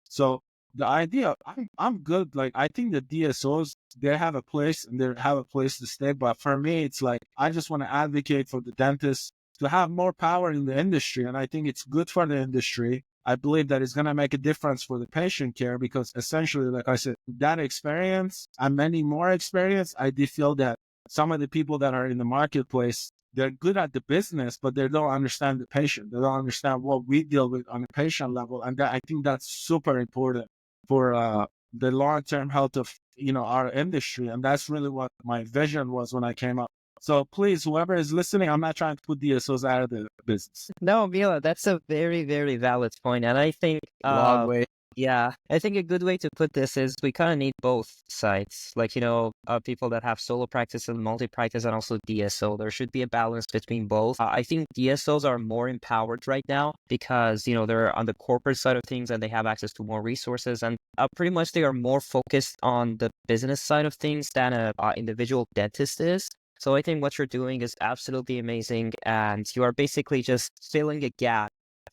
[SPEAKER 3] So the idea, I'm good. Like, I think the DSOs, they have a place and they have a place to stay. But for me, it's like, I just want to advocate for the dentists to have more power in the industry. And I think it's good for the industry. I believe that it's going to make a difference for the patient care, because essentially, like I said, that experience and many more experience, I do feel that some of the people that are in the marketplace, they're good at the business, but they don't understand the patient. They don't understand what we deal with on a patient level. And I think that's super important for the long-term health of, our industry. And that's really what my vision was when I came up. So please, whoever is listening, I'm not trying to put DSOs out of the business.
[SPEAKER 4] No, Mila, that's a very, very valid point. And I think,
[SPEAKER 1] Long way.
[SPEAKER 4] yeah, I think a good way to put this is we kind of need both sides. Like, people that have solo practice and multi-practice, and also DSO. There should be a balance between both. I think DSOs are more empowered right now because, they're on the corporate side of things and they have access to more resources. And pretty much they are more focused on the business side of things than an individual dentist is. So I think what you're doing is absolutely amazing. And you are basically just filling a gap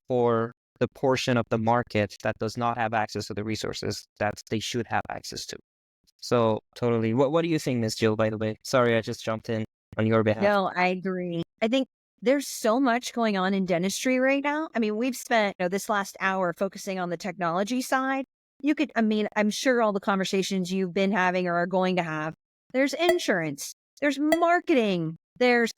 [SPEAKER 4] for the portion of the market that does not have access to the resources that they should have access to. So totally. What do you think, Miss Jill, by the way? Sorry, I just jumped in on your behalf.
[SPEAKER 2] No, I agree. I think there's so much going on in dentistry right now. I mean, we've spent this last hour focusing on the technology side. I'm sure all the conversations you've been having or are going to have, there's insurance, there's marketing, there's,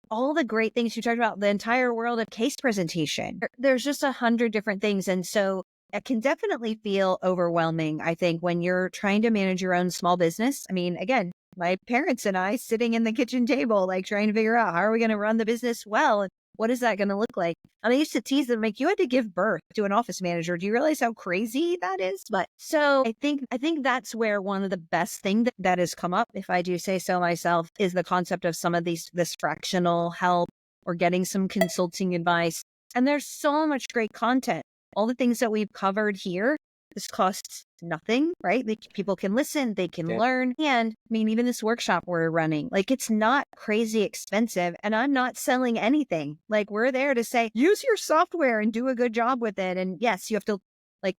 [SPEAKER 2] all the great things you talked about, the entire world of case presentation. There's just 100 different things. And so it can definitely feel overwhelming, I think, when you're trying to manage your own small business. Again, my parents and I sitting in the kitchen table, like trying to figure out how are we going to run the business well? And what is that going to look like? And I used to tease them, like, you had to give birth to an office manager. Do you realize how crazy that is? But so I think that's where one of the best things that has come up, if I do say so myself, is the concept of some of this fractional help or getting some consulting advice. And there's so much great content. All the things that we've covered here, this costs nothing, right? People can listen, they can learn. And even this workshop we're running, it's not crazy expensive, and I'm not selling anything. We're there to say, use your software and do a good job with it. And yes, you have to,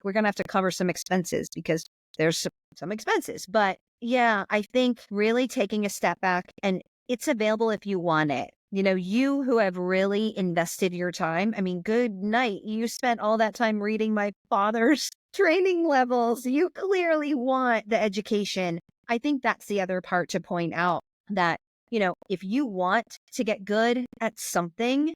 [SPEAKER 2] we're going to have to cover some expenses because there's some expenses. But yeah, I think really taking a step back, and it's available if you want it. You who have really invested your time, good night. You spent all that time reading my father's training levels. You clearly want the education. I think that's the other part to point out, that, if you want to get good at something,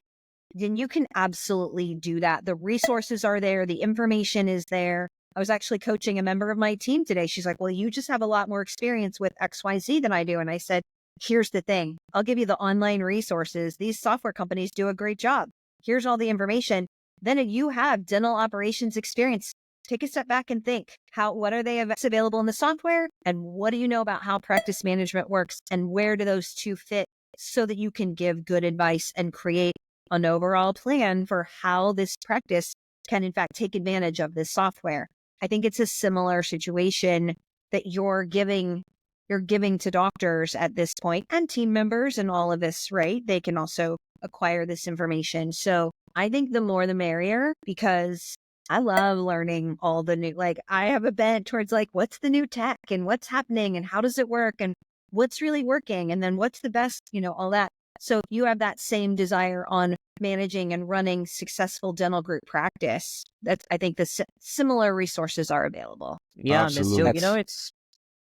[SPEAKER 2] then you can absolutely do that. The resources are there. The information is there. I was actually coaching a member of my team today. She's like, well, you just have a lot more experience with XYZ than I do. And I said, here's the thing. I'll give you the online resources. These software companies do a great job. Here's all the information. Then you have dental operations experience. take a step back and think, what are they available in the software? And what do you know about how practice management works? And where do those two fit so that you can give good advice and create an overall plan for how this practice can in fact take advantage of this software? I think it's a similar situation that you're giving to doctors at this point, and team members and all of this, right? They can also acquire this information. So I think the more the merrier, because I love learning all the new, like I have a bent towards like, what's the new tech and what's happening and how does it work and what's really working and then what's the best, all that. So if you have that same desire on managing and running successful dental group practice, I think the similar resources are available.
[SPEAKER 4] Yeah, Miss Jill,
[SPEAKER 1] Absolutely.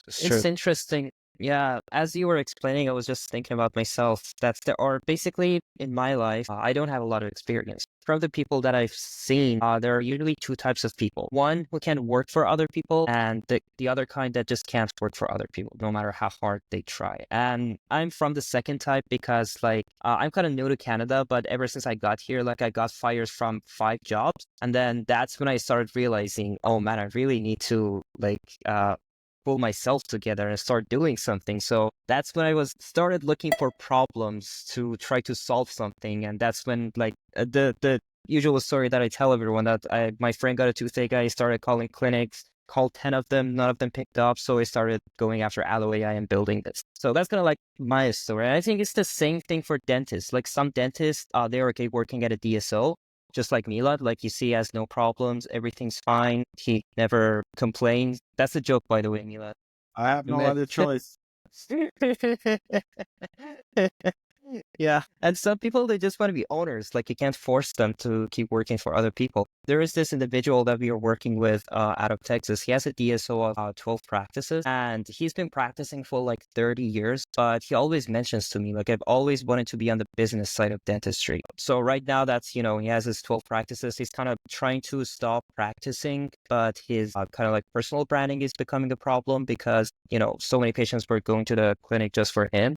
[SPEAKER 4] it's interesting. Yeah, as you were explaining, I was just thinking about myself that there are basically in my life, I don't have a lot of experience. From the people that I've seen, there are usually two types of people. One who can work for other people, and the other kind that just can't work for other people, no matter how hard they try. And I'm from the second type because, I'm kind of new to Canada, but ever since I got here, I got fired from 5 jobs. And then that's when I started realizing, oh man, I really need to, pull myself together and start doing something. So that's when I started looking for problems to try to solve something. And that's when the usual story that I tell everyone that my friend got a toothache. I started calling clinics, called 10 of them, none of them picked up. So I started going after Allo AI and building this. So that's kind of my story. And I think it's the same thing for dentists. Some dentists, they're okay working at a DSO. Just like Milad, you see, he has no problems. Everything's fine. He never complains. That's a joke, by the way, Milad.
[SPEAKER 3] I have no other choice.
[SPEAKER 4] Yeah. And some people, they just want to be owners. You can't force them to keep working for other people. There is this individual that we are working with out of Texas. He has a DSO of 12 practices, and he's been practicing for 30 years. But he always mentions to me, I've always wanted to be on the business side of dentistry. So right now that's, he has his 12 practices. He's kind of trying to stop practicing, but his kind of personal branding is becoming a problem because, so many patients were going to the clinic just for him.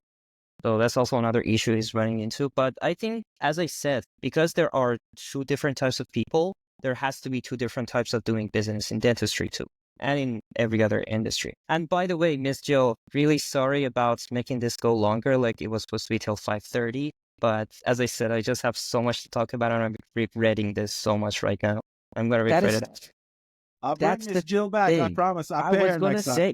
[SPEAKER 4] So that's also another issue he's running into. But I think, as I said, because there are 2 different types of people, there has to be 2 different types of doing business in dentistry too, and in every other industry. And by the way, Miss Jill, really sorry about making this go longer. It was supposed to be till 5:30. But as I said, I just have so much to talk about, and I'm regretting this so much right now. I'm going to regret it.
[SPEAKER 3] I'll bring Miss Jill back. I promise. I was going to
[SPEAKER 1] say,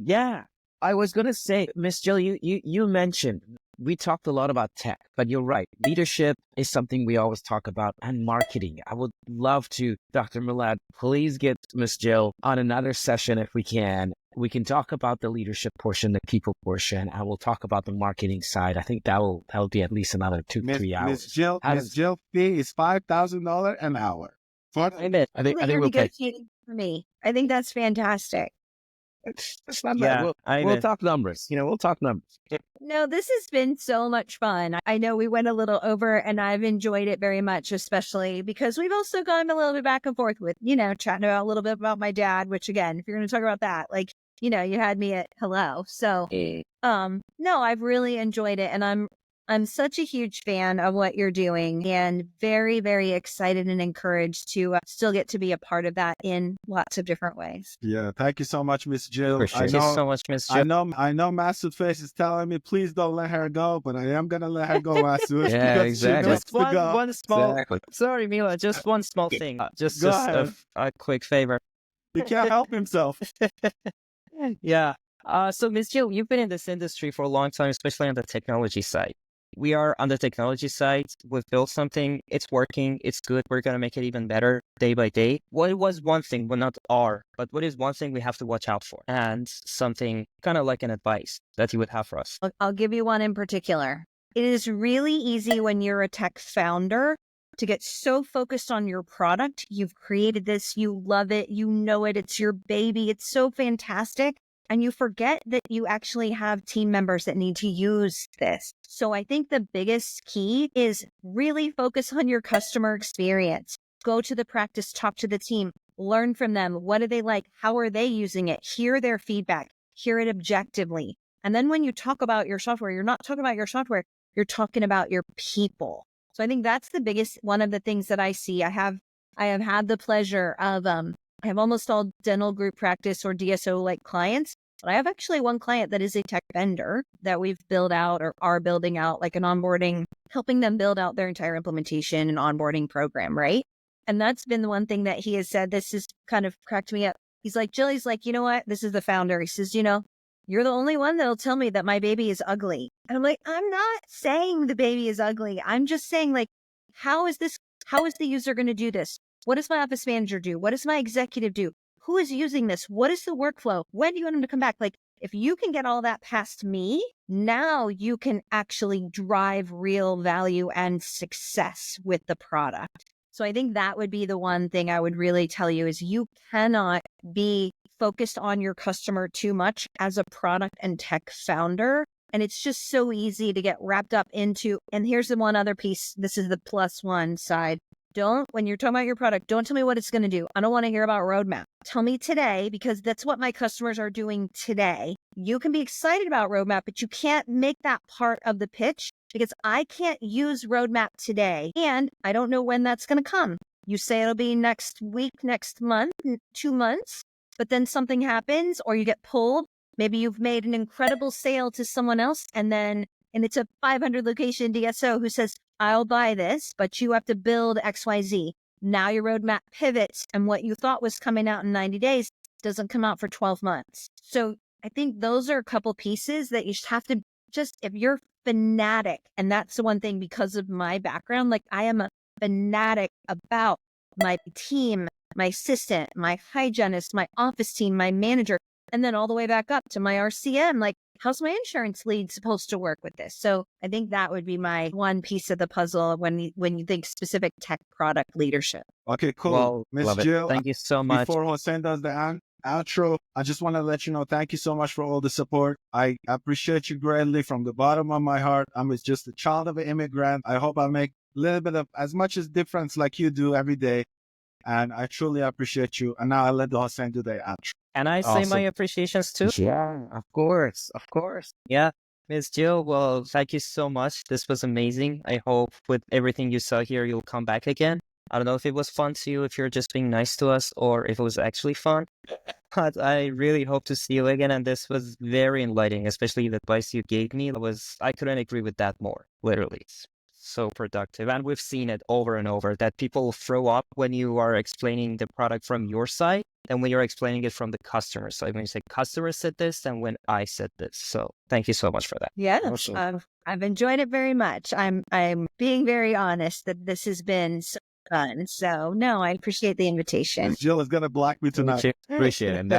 [SPEAKER 1] I was going to say, Miss Jill, you mentioned, we talked a lot about tech, but you're right. Leadership is something we always talk about, and marketing. I would love to, Dr. Milad, please get Miss Jill on another session if we can. We can talk about the leadership portion, the people portion, and we'll talk about the marketing side. I think that'll be at least another 2-3 hours.
[SPEAKER 3] Miss Jill fee is $5,000 an hour.
[SPEAKER 2] I think we'll negotiating for me. I think that's fantastic.
[SPEAKER 1] It's not bad. We'll talk numbers. We'll talk numbers.
[SPEAKER 2] No, this has been so much fun. I know we went a little over, and I've enjoyed it very much, especially because we've also gone a little bit back and forth with, chatting about a little bit about my dad, which again, if you're going to talk about that, you had me at hello. So, no, I've really enjoyed it, and I'm such a huge fan of what you're doing and very, very excited and encouraged to still get to be a part of that in lots of different ways.
[SPEAKER 3] Yeah. Thank you so much, Miss Jill.
[SPEAKER 4] Thank you so much, Miss Jill.
[SPEAKER 3] I know Masood Face is telling me, please don't let her go, but I am going to let her go, Masood.
[SPEAKER 1] Yeah, exactly.
[SPEAKER 4] Just one small, sorry, Mila, just one small thing. Just a quick favor.
[SPEAKER 3] He can't help himself.
[SPEAKER 4] Yeah. So Miss Jill, you've been in this industry for a long time, especially on the technology side. We are on the technology side. We've built something. It's working. It's good. We're going to make it even better day by day. What was one thing, well, not our, but what is one thing we have to watch out for? And something kind of like an advice that you would have for us.
[SPEAKER 2] I'll give you one in particular. It is really easy when you're a tech founder to get so focused on your product. You've created this. You love it. You know it. It's your baby. It's so fantastic. And you forget that you actually have team members that need to use this. So I think the biggest key is really focus on your customer experience. Go to the practice, talk to the team, learn from them. What do they like? How are they using it? Hear their feedback, hear it objectively. And then when you talk about your software, you're not talking about your software, you're talking about your people. So I think that's the biggest, one of the things that I see. I have had the pleasure of I have almost all dental group practice or DSO like clients, but I have actually one client that is a tech vendor that we've built out or are building out like an onboarding, helping them build out their entire implementation and onboarding program, right? And that's been the one thing that he has said. This has kind of cracked me up. He's like, Jill, he's like, you know what? This is the founder. He says, you're the only one that'll tell me that my baby is ugly. And I'm like, I'm not saying the baby is ugly. I'm just saying, like, how is the user going to do this? What does my office manager do? What does my executive do? Who is using this? What is the workflow? When do you want them to come back? Like, if you can get all that past me, now you can actually drive real value and success with the product. So I think that would be the one thing I would really tell you is you cannot be focused on your customer too much as a product and tech founder. And it's just so easy to get wrapped up into, and here's the one other piece. This is the plus one side. When you're talking about your product, don't tell me what it's going to do. I don't want to hear about roadmap. Tell me today, because that's what my customers are doing today. You can be excited about roadmap, but you can't make that part of the pitch because I can't use roadmap today. And I don't know when that's going to come. You say it'll be next week, next month, 2 months, but then something happens or you get pulled. Maybe you've made an incredible sale to someone else and it's a 500 location DSO who says, I'll buy this, but you have to build XYZ. Now your roadmap pivots and what you thought was coming out in 90 days doesn't come out for 12 months. So I think those are a couple pieces that you just have to if you're fanatic, and that's the one thing because of my background, like I am a fanatic about my team, my assistant, my hygienist, my office team, my manager, and then all the way back up to my RCM, like how's my insurance lead supposed to work with this? So I think that would be my one piece of the puzzle when you think specific tech product leadership.
[SPEAKER 3] Okay, cool.
[SPEAKER 4] Well,
[SPEAKER 3] Miss Jill,
[SPEAKER 4] thank you so much.
[SPEAKER 3] Before Hossein does the outro, I just want to let you know, thank you so much for all the support. I appreciate you greatly from the bottom of my heart. I'm just a child of an immigrant. I hope I make a little bit of as much as difference like you do every day. And I truly appreciate you. And now I'll let the Hossein do the outro.
[SPEAKER 4] And I say my appreciations too.
[SPEAKER 1] Yeah, of course.
[SPEAKER 4] Yeah. Ms. Jill, well, thank you so much. This was amazing. I hope with everything you saw here, you'll come back again. I don't know if it was fun to you, if you're just being nice to us, or if it was actually fun. But I really hope to see you again. And this was very enlightening, especially the advice you gave me. I couldn't agree with that more, literally. It's so productive. And we've seen it over and over that people throw up when you are explaining the product from your side and when you're explaining it from the customer side. When you say customer said this and when I said this. So thank you so much for that.
[SPEAKER 2] Yeah,
[SPEAKER 1] Awesome.
[SPEAKER 2] I've enjoyed it very much. I'm being very honest that this has been so fun. So no, I appreciate the invitation.
[SPEAKER 3] Miss Jill is going to block me tonight.
[SPEAKER 1] Appreciate it. And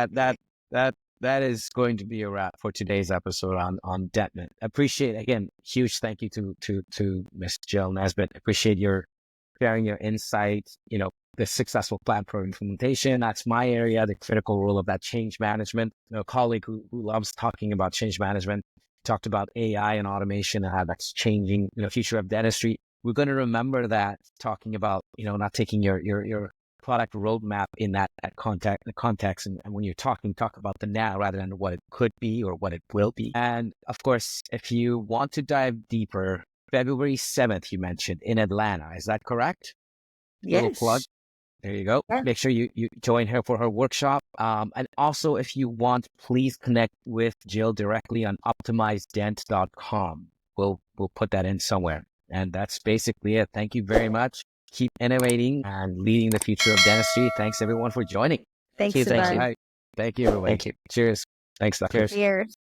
[SPEAKER 1] that is going to be a wrap for today's episode on Detman. Appreciate, again, huge thank you to Miss Jill Nesbitt. Appreciate your sharing your insights, the successful plan for implementation. That's my area, the critical role of that change management. A colleague who loves talking about change management talked about AI and automation and how that's changing, future of dentistry. We're going to remember that talking about, not taking your product roadmap in that context. And when you're talk about the now rather than what it could be or what it will be. And of course, if you want to dive deeper, February 7th, you mentioned in Atlanta. Is that correct?
[SPEAKER 2] Yes.
[SPEAKER 1] Little plug. There you go.
[SPEAKER 2] Yeah.
[SPEAKER 1] Make sure you join her for her workshop. And also, if you want, please connect with Jill directly on optimizedent.com. We'll put that in somewhere. And that's basically it. Thank you very much. Keep innovating and leading the future of dentistry. Thanks, everyone, for joining.
[SPEAKER 2] Thanks,
[SPEAKER 4] Thank you.
[SPEAKER 2] Sivan.
[SPEAKER 1] Thank you, everybody.
[SPEAKER 4] Thank you.
[SPEAKER 1] Cheers. Thanks, Doctor.
[SPEAKER 2] Cheers.